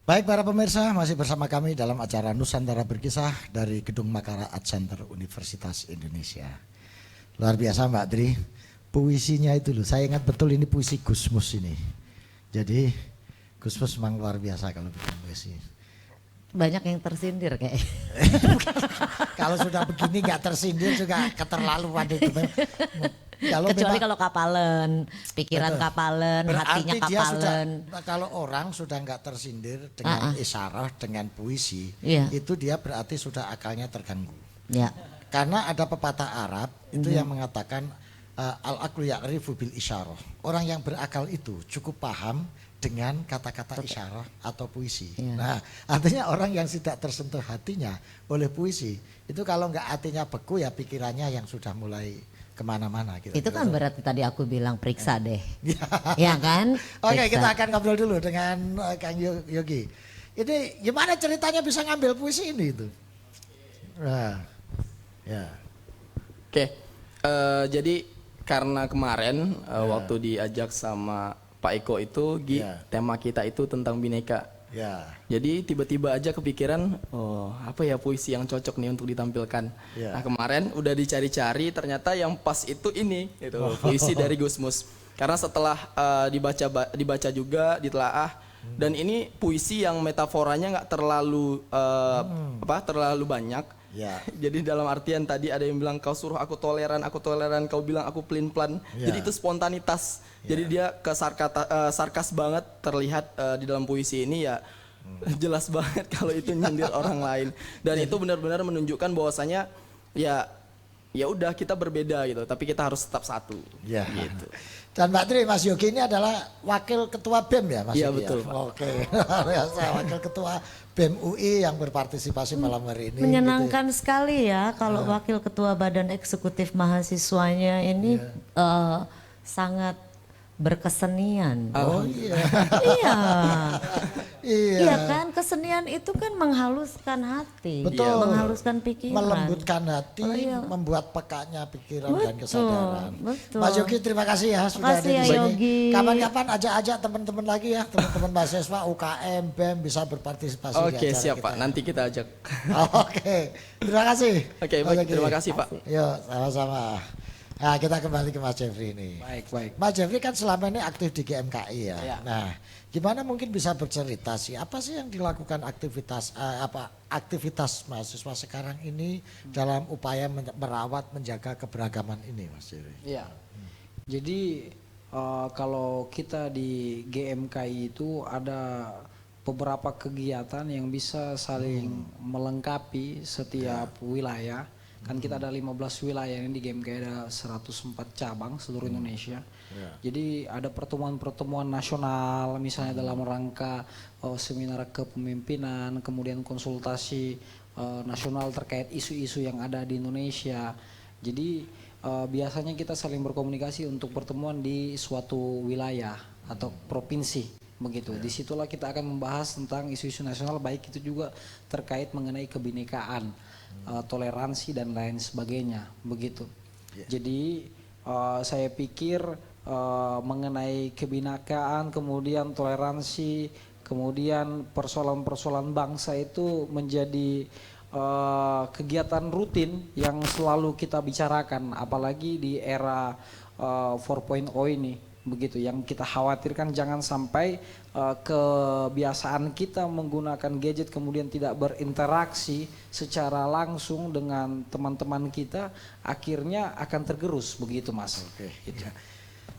Baik para pemirsa, masih bersama kami dalam acara Nusantara Berkisah dari Gedung Makara Art Center Universitas Indonesia. Luar biasa Mbak Tri, puisinya itu loh, saya ingat betul ini puisi Gusmus ini. Jadi Gusmus memang luar biasa kalau bikin puisi. Banyak yang tersindir kayak. Kalau sudah begini nggak tersindir juga keterlaluan itu. Kecuali kalau kapalan, pikiran kapalan, hatinya berarti dia kapalan. sudah, kalau orang sudah nggak tersindir dengan isyarah, dengan puisi, Iya. itu dia berarti sudah akalnya terganggu. Ya. Karena ada pepatah Arab itu yang mengatakan al-aqlu ya'rifu bil isyarah. Orang yang berakal itu cukup paham dengan kata-kata isyarah atau puisi. Iya. Nah, artinya orang yang tidak tersentuh hatinya oleh puisi, itu kalau nggak hatinya beku ya pikirannya yang sudah mulai kemana-mana. Itu kan berarti tadi aku bilang periksa deh. Ya kan? Oke, Periksa. kita akan ngobrol dulu dengan Kang Yogi. Ini gimana ceritanya bisa ngambil puisi ini itu? Nah, ya. Oke, jadi karena kemarin waktu diajak sama Pak Eko itu, tema kita itu tentang bineka. Ya. Jadi tiba-tiba aja kepikiran, apa ya puisi yang cocok nih untuk ditampilkan. Nah kemarin udah dicari-cari, ternyata yang pas itu ini, itu puisi dari Gusmus. Karena setelah dibaca juga, ditelaah, dan ini puisi yang metaforanya nggak terlalu terlalu banyak. Ya. Jadi dalam artian tadi ada yang bilang kau suruh aku toleran, kau bilang aku pelin-pelan. Jadi itu spontanitas. Jadi dia sarkas banget terlihat di dalam puisi ini ya. Jelas banget kalau itu nyindir orang lain. Dan itu benar-benar menunjukkan bahwasanya ya udah kita berbeda gitu, tapi kita harus tetap satu. Ya. Gitu. Dan Mbak Tri, Mas Yogi ini adalah Wakil Ketua BEM ya Mas Iya Yogi? betul. Ya? Oke, saya Wakil Ketua BEM UI yang berpartisipasi malam hari ini. Menyenangkan gitu. sekali ya kalau Wakil Ketua Badan Eksekutif Mahasiswanya ini sangat berkesenian. Oh iya. Iya. Iya. Iya kan, kesenian itu kan menghaluskan hati, Betul. menghaluskan pikiran, Melembutkan hati, iya. membuat pekanya pikiran dan Betul, kesadaran. betul. Mas Yogi terima kasih ya sudah ada Makasih di ya, sini. Yogi. Kapan-kapan ajak-ajak teman-teman lagi ya, teman-teman mahasiswa UKM, BEM bisa berpartisipasi di Oke acara siap kita. Pak, nanti kita ajak. Oke, terima kasih. Oke Mas baik, Yogi. terima kasih Pak. Yuk, sama-sama. Nah, kita kembali ke Mas Jeffrey ini. Baik. Mas Jeffrey kan selama ini aktif di GMKI ya. Ya. Nah, gimana mungkin bisa bercerita sih apa sih yang dilakukan aktivitas mahasiswa sekarang ini dalam upaya merawat menjaga keberagaman ini, Mas Jeffrey? Iya. Jadi kalau kita di GMKI itu ada beberapa kegiatan yang bisa saling melengkapi setiap wilayah. Kan kita ada 15 wilayah, ini di GMKI ada 104 cabang seluruh Indonesia. Jadi ada pertemuan-pertemuan nasional misalnya dalam rangka seminar kepemimpinan, kemudian konsultasi nasional terkait isu-isu yang ada di Indonesia. Jadi biasanya kita saling berkomunikasi untuk pertemuan di suatu wilayah atau provinsi begitu. Disitulah kita akan membahas tentang isu-isu nasional, baik itu juga terkait mengenai kebinekaan, toleransi dan lain sebagainya begitu. Jadi saya pikir mengenai kebinekaan, kemudian toleransi, kemudian persoalan-persoalan bangsa itu menjadi kegiatan rutin yang selalu kita bicarakan, apalagi di era 4.0 ini begitu. Yang kita khawatirkan jangan sampai kebiasaan kita menggunakan gadget kemudian tidak berinteraksi secara langsung dengan teman-teman kita, akhirnya akan tergerus begitu Mas. Oke. Gitu.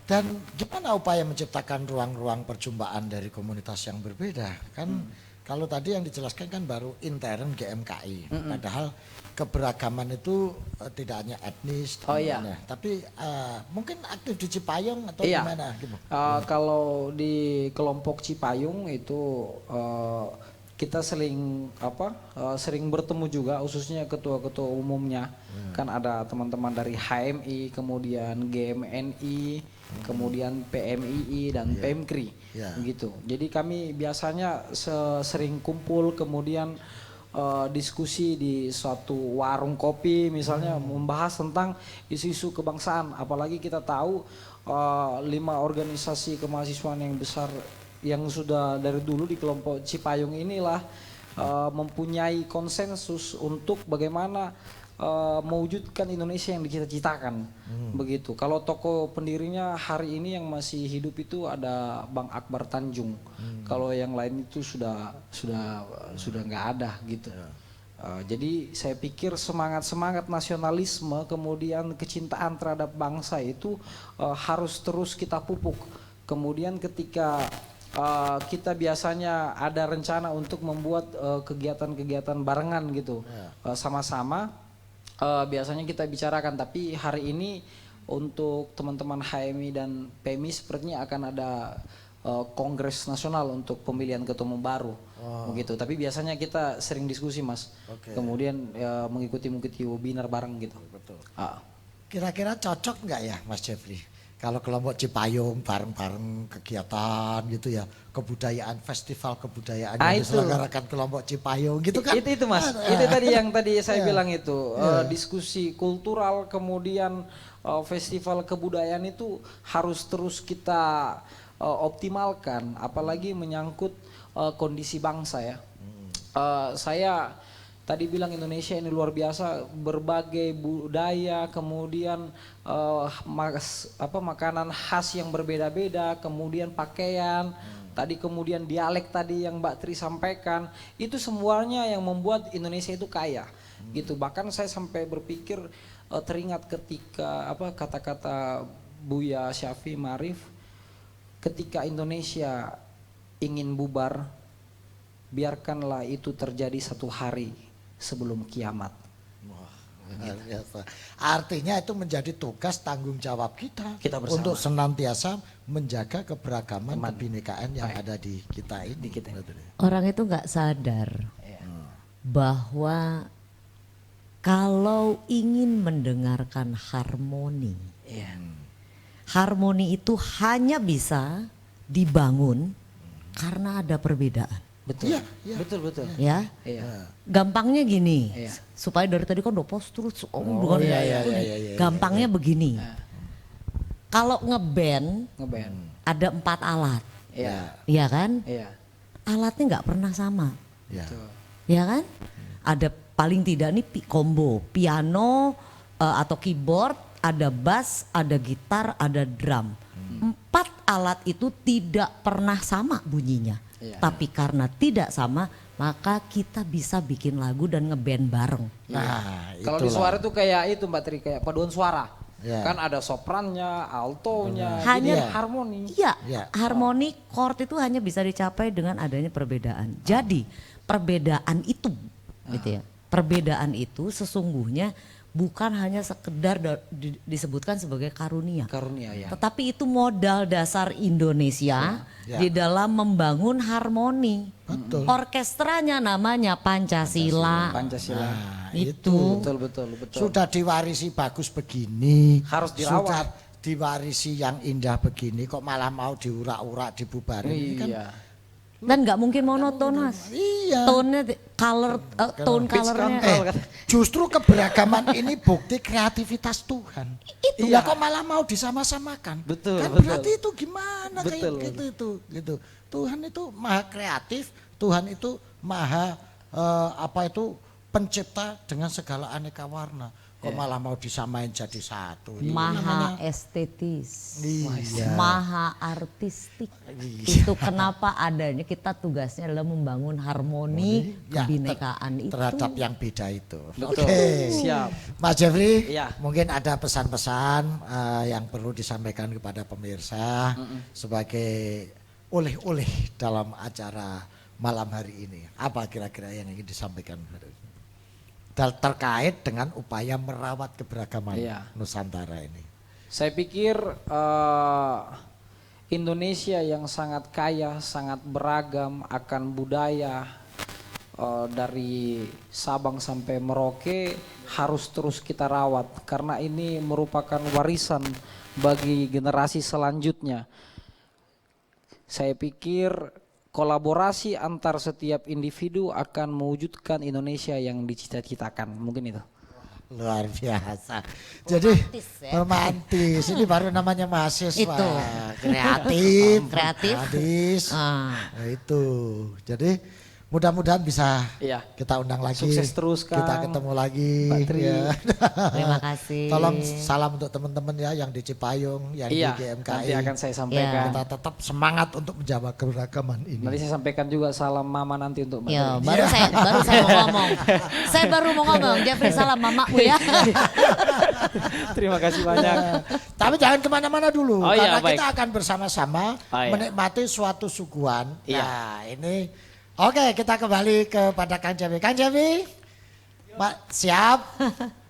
Dan gimana upaya menciptakan ruang-ruang perjumpaan dari komunitas yang berbeda? Kan kalau tadi yang dijelaskan kan baru intern GMKI, padahal keberagaman itu tidak hanya etnis, tapi mungkin aktif di Cipayung atau gimana? Gitu. Kalau di kelompok Cipayung itu kita sering bertemu juga, khususnya ketua-ketua umumnya. Kan ada teman-teman dari HMI, kemudian GMNI, kemudian PMII dan PMKRI begitu. Jadi kami biasanya sering kumpul, kemudian diskusi di suatu warung kopi misalnya, membahas tentang isu-isu kebangsaan. Apalagi kita tahu 5 organisasi kemahasiswaan yang besar yang sudah dari dulu di kelompok Cipayung inilah mempunyai konsensus untuk bagaimana mewujudkan Indonesia yang dicita-citakan. Begitu. Kalau tokoh pendirinya hari ini yang masih hidup itu ada Bang Akbar Tanjung. Kalau yang lain itu sudah nggak ada gitu. Jadi saya pikir semangat nasionalisme kemudian kecintaan terhadap bangsa itu harus terus kita pupuk. Kemudian ketika kita biasanya ada rencana untuk membuat kegiatan-kegiatan barengan gitu sama-sama, biasanya kita bicarakan. Tapi hari ini untuk teman-teman HMI dan PMI sepertinya akan ada kongres nasional untuk pemilihan ketua umum baru, begitu. Tapi biasanya kita sering diskusi, Mas. Kemudian mengikuti webinar bareng gitu. Betul. Kira-kira cocok nggak ya, Mas Jeffrey? Kalau kelompok Cipayung bareng-bareng kegiatan gitu ya, kebudayaan, festival kebudayaan yang diselenggarakan kelompok Cipayung gitu kan? Itu Mas, itu tadi yang saya bilang itu diskusi kultural, kemudian festival kebudayaan itu harus terus kita optimalkan, apalagi menyangkut kondisi bangsa ya. Saya tadi bilang Indonesia ini luar biasa, berbagai budaya, kemudian makanan khas yang berbeda-beda, kemudian pakaian, tadi kemudian dialek tadi yang Mbak Tri sampaikan, itu semuanya yang membuat Indonesia itu kaya, gitu. Bahkan saya sampai berpikir teringat ketika kata-kata Buya Syafi'i Ma'arif, ketika Indonesia ingin bubar, biarkanlah itu terjadi satu hari sebelum kiamat. Artinya itu menjadi tugas tanggung jawab kita untuk senantiasa menjaga keberagaman kebinekaan yang ada di kita ini. Orang itu nggak sadar bahwa kalau ingin mendengarkan harmoni, harmoni itu hanya bisa dibangun karena ada perbedaan. Betul. Betul. Ya. Gampangnya gini. Supaya dari tadi kan udah pos terus gampangnya begini. Kalau ngeband ada 4 alat. Iya kan? Alatnya nggak pernah sama. Iya kan? Ada paling tidak nih combo, piano atau keyboard, ada bass, ada gitar, ada drum. 4 alat itu tidak pernah sama bunyinya. Tapi karena tidak sama, maka kita bisa bikin lagu dan ngeband bareng. Nah, kalau di suara itu kayak itu Mbak Tri, kayak paduan suara. Kan ada soprannya, altonya, hanya harmoni. Iya, harmoni chord itu hanya bisa dicapai dengan adanya perbedaan. Jadi perbedaan itu, gitu ya. Perbedaan itu sesungguhnya bukan hanya sekedar disebutkan sebagai karunia. Tetapi itu modal dasar Indonesia di dalam membangun harmoni. Betul. Orkestranya namanya Pancasila. Nah, itu. Betul. Sudah diwarisi bagus begini. Harus dirawat. Sudah diwarisi yang indah begini, kok malah mau diurak-urak, dibubarin. Ini kan dan nggak mungkin monoton, Mas. Iya. Tone colornya. Justru keberagaman ini bukti kreativitas Tuhan. Itu ya kok malah mau disama-samakan. Betul. Berarti itu gimana kayak gitu. Tuhan itu maha kreatif, Tuhan itu maha pencipta dengan segala aneka warna. Kok malah mau disamain jadi satu. Maha estetis, Iya. maha artistik. Itu kenapa adanya kita tugasnya adalah membangun harmoni kebinekaan itu. Terhadap yang beda itu. Betul. Siap. Mas Jeffrey, Iya. mungkin ada pesan-pesan yang perlu disampaikan kepada pemirsa sebagai oleh-oleh dalam acara malam hari ini. Apa kira-kira yang ingin disampaikan terkait dengan upaya merawat keberagaman Nusantara ini? Saya pikir Indonesia yang sangat kaya, sangat beragam akan budaya, dari Sabang sampai Merauke harus terus kita rawat karena ini merupakan warisan bagi generasi selanjutnya. Saya pikir kolaborasi antar setiap individu akan mewujudkan Indonesia yang dicita-citakan. Mungkin itu. Luar biasa. Jadi Romantis ya. romantis. Ini baru namanya mahasiswa. Itu. Kreatif. Kreatif. Hadis. Ah. Nah, itu. Jadi mudah-mudahan bisa Iya. kita undang lagi. Sukses terus, Kang. Kita ketemu lagi. Pak Tri. Ya. Terima kasih. Tolong salam untuk teman-teman ya yang di Cipayung, yang Iya, di GMKI. nanti akan saya sampaikan. Kita tetap semangat untuk menjaga keberagaman ini. Nanti saya sampaikan juga salam mama nanti untuk Mbak Ya, Tri. baru saya mau ngomong. Saya baru mau ngomong, Jeffrey salam mamaku ya. Terima kasih banyak. Tapi jangan kemana-mana dulu, Oh iya, karena baik. kita akan bersama-sama Oh iya. menikmati suatu suguhan. Iya. Nah ini, oke kita kembali kepada Kang Javi. Kang Javi, Pak siap?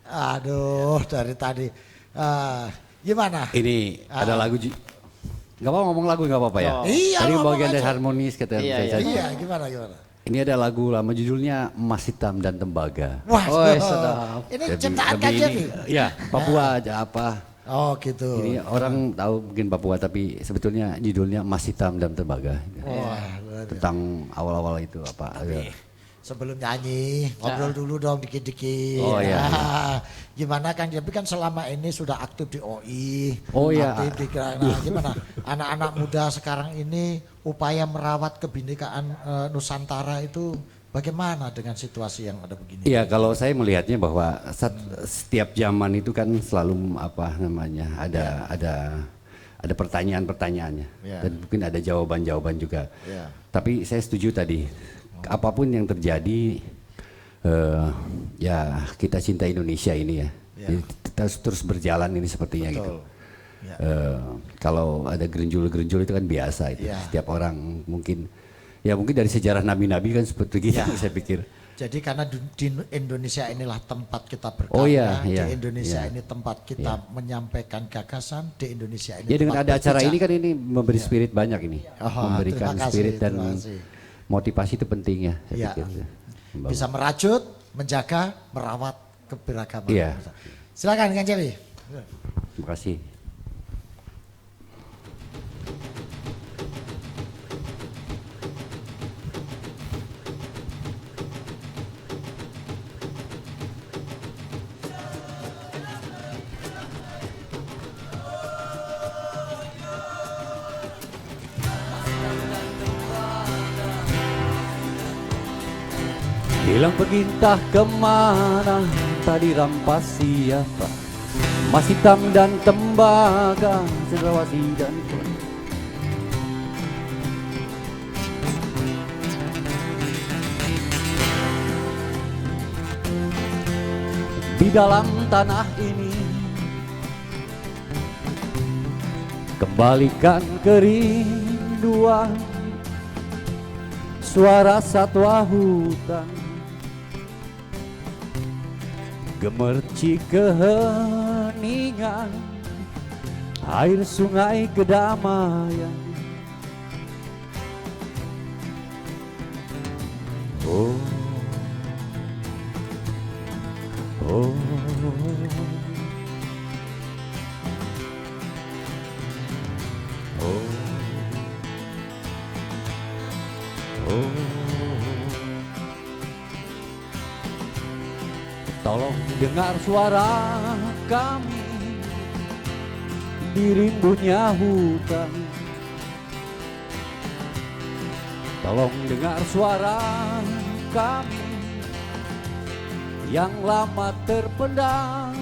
Aduh dari tadi, gimana? Ini ada lagu nggak apa ngomong lagu nggak apa-apa ya. Oh. Iya, Tadi ngomong bagian dari aja. harmonis kata Iya, saya. Iya gimana? Ini ada lagu lama judulnya Emas Hitam dan Tembaga. Wah, Oh, sedap. ini Lebih- ciptaan lebih Kang ini- Javi. Ya, Papua aja apa. Oh gitu. Ini orang tahu mungkin Papua tapi sebetulnya judulnya Emas Hitam dan Tembaga. Wah, luar biasa. Tentang awal-awal itu apa. Sebelum nyanyi, ngobrol dulu dong dikit-dikit. Oh, iya, Nah, gimana Kang Javi kan selama ini sudah aktif di OI. Oh, iya. Aktif di, nah, gimana anak-anak muda sekarang ini upaya merawat kebinekaan Nusantara itu bagaimana dengan situasi yang ada begini? Iya, kalau saya melihatnya bahwa setiap zaman itu kan selalu apa namanya ada pertanyaan-pertanyaannya Ya. dan mungkin ada jawaban-jawaban juga. Ya. Tapi saya setuju tadi, apapun yang terjadi, ya kita cinta Indonesia ini ya. Ya. Jadi kita harus terus berjalan ini sepertinya Betul. gitu. Ya. Kalau ada gerinjul-gerinjul itu kan biasa itu. Ya. Setiap orang mungkin dari sejarah nabi-nabi kan seperti gitu saya pikir. Jadi karena di Indonesia inilah tempat kita berkarya, Oh, iya, iya, di Indonesia iya. ini tempat kita menyampaikan gagasan, di Indonesia ini Ya dengan tempat ada acara berpijak. ini kan ini memberi spirit banyak ini, Oh, memberikan terima kasih, spirit dan terima kasih. motivasi itu penting ya. Saya Iya. pikir. Bisa merajut, menjaga, merawat keberagaman. Iya. Silakan Kang Javi. Terima kasih. Hilang pergi entah kemana, tadi rampas siapa? Emas hitam dan tembaga, cendrawasih dan di dalam tanah ini, kembalikan kerinduan, suara satwa hutan, gemercik keheningan, air sungai kedamaian. Oh, oh, oh, oh. Tolong dengar suara kami di rimbunya hutan. Tolong dengar suara kami yang lama terpendam.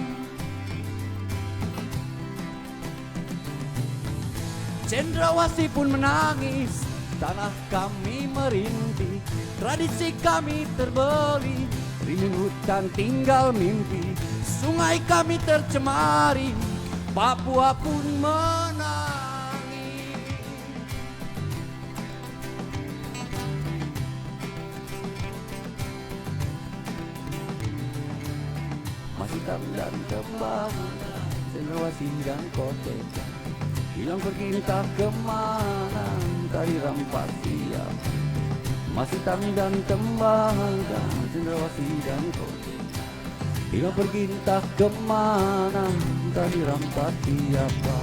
Cendrawasih pun menangis, tanah kami merintih, tradisi kami terbeli, rimbun hutan tinggal mimpi, sungai kami tercemari, Papua pun menangis. Emas hitam dan tembaga, cendrawasih dan koteka, hilang pergi entah kemana, tadi rampas siapa? Emas hitam dan tembaga, cendrawasih dan koteka, hilang pergi entah kemana, tadi rampas siapa?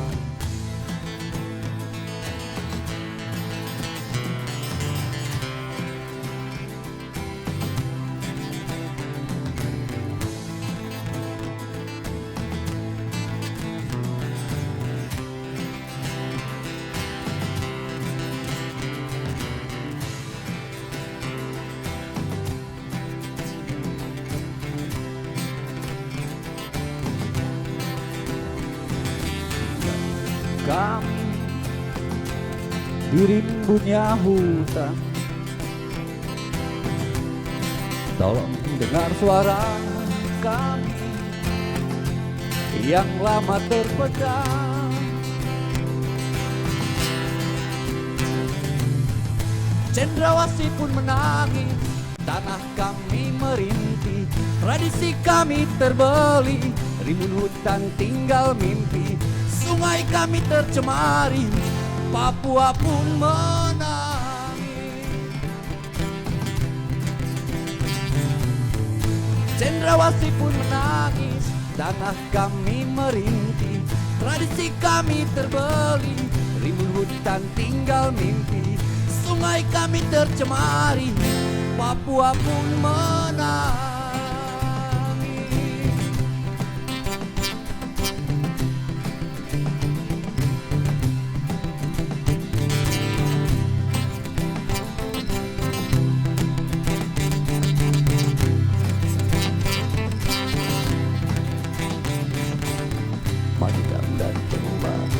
kami di rimbunnya hutan. Tolong dengar suara kami yang lama terpendam. Cendrawasih pun menangis, tanah kami merintih, tradisi kami terbeli, rimbun hutan tinggal mimpi, sungai kami tercemari, Papua pun menangis. Cendrawasih pun menangis, tanah kami merintih, tradisi kami terbeli, rimbun hutan tinggal mimpi, sungai kami tercemari, Papua pun menangis. Majikan dan pembantu,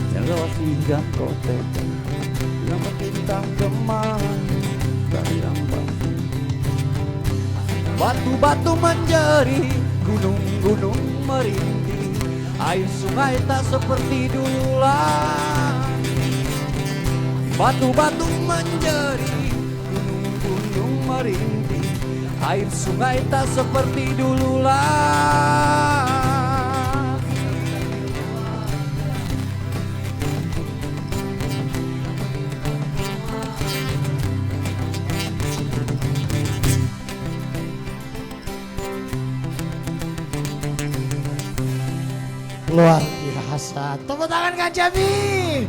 Cendrawasih dan Koteka, yang bintang kemana dari ambang. Batu-batu menjadi, gunung-gunung merintih, air sungai tak seperti dulu lagi. Batu-batu menjadi, gunung-gunung merintih, air sungai tak seperti dulu lagi. Luar biasa. Tepuk tangan Kang Jabi.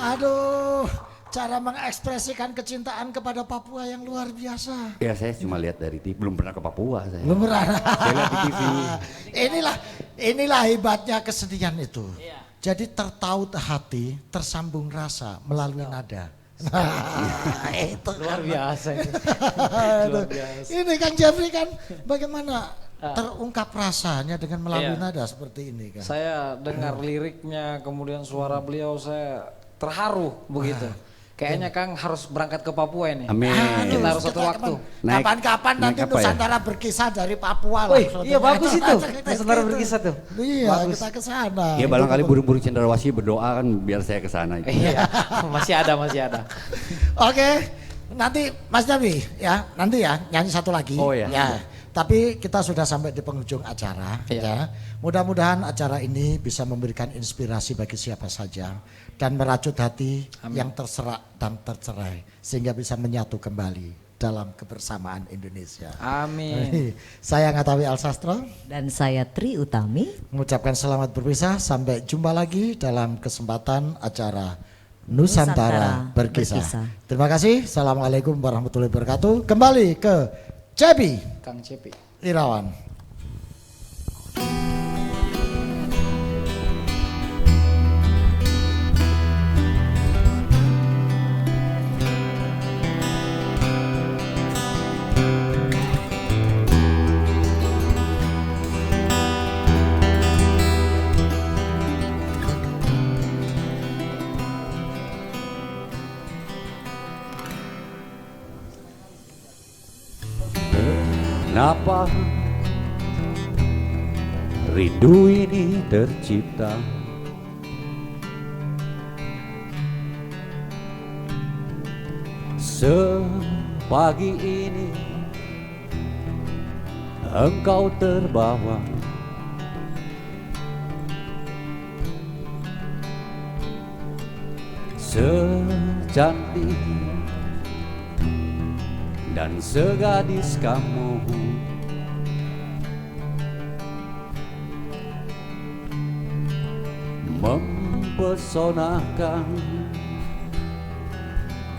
Aduh, cara mengekspresikan kecintaan kepada Papua yang luar biasa. Ya saya cuma lihat dari TV, belum pernah ke Papua saya. Belum pernah. Saya lihat di TV. Inilah hebatnya kesenian itu. Jadi tertaut hati, tersambung rasa melalui nada. Itu Luar biasa ini. Luar biasa. Ini Kang Jeffrey kan bagaimana terungkap rasanya dengan melalui nada seperti ini kan. Saya dengar liriknya, kemudian suara beliau, saya terharu begitu. Kayaknya Kang harus berangkat ke Papua ini. Amin. Kita harus satu waktu. Kapan-kapan nanti naik apa ya? Nusantara berkisah dari Papua lah. Wih, iya bagus itu. Nusantara berkisah tuh. Iya, Bagus. kita ke sana. Ya barangkali burung-burung Cendrawasih berdoa kan biar saya ke sana. Iya, masih ada. Oke, nanti Mas Jabi ya, nanti ya nyanyi satu lagi. Oh ya. Tapi kita sudah sampai di penghujung acara ya. Mudah-mudahan acara ini bisa memberikan inspirasi bagi siapa saja dan merajut hati yang terserak dan tercerai sehingga bisa menyatu kembali dalam kebersamaan Indonesia. Amin. Saya Ngatawi Alsastro Dan saya Tri Utami. mengucapkan selamat berpisah, sampai jumpa lagi dalam kesempatan acara Nusantara Berkisah. Terima kasih. Assalamualaikum warahmatullahi wabarakatuh. Kembali ke Cepi Kang Cepi Irawan. Kenapa rindu ini tercipta? Sepagi ini engkau terbawa secantik dan segadis kamu, mempesonakan,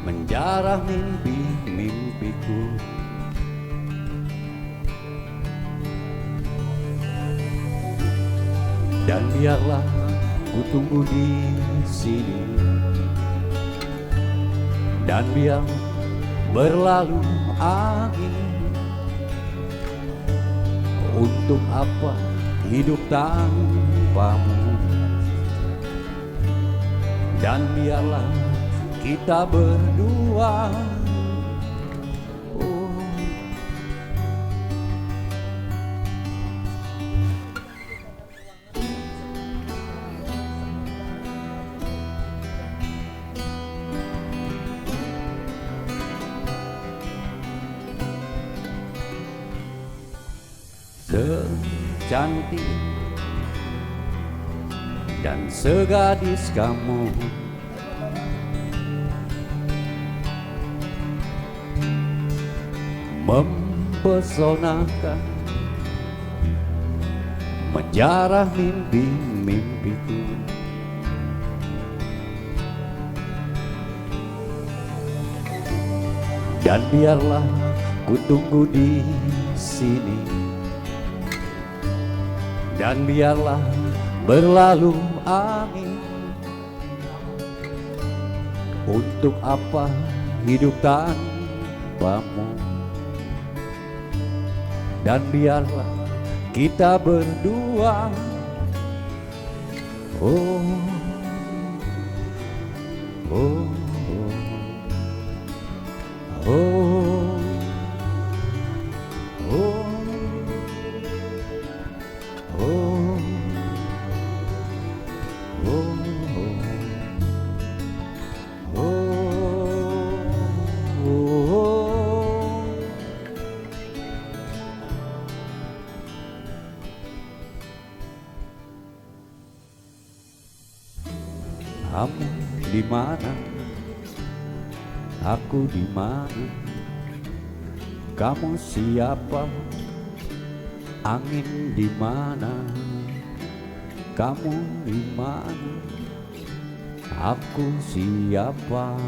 menjarah mimpi-mimpiku. Dan biarlah ku tunggu di sini, dan biar berlalu angin. Untuk apa hidup tanpamu? dan biarlah kita berdua. Secantik dan segadis kamu, mempesonakan, menjarah mimpi-mimpiku. Dan biarlah ku tunggu di sini, dan biarlah berlalu angin. Untuk apa hidup tanpamu? Dan biarlah kita berdua. Oh, oh, oh, oh, oh. Oh, oh, oh, oh. Kamu di mana? Aku di mana? Kamu siapa? Angin di mana? Kamu di mana? Aku siapa?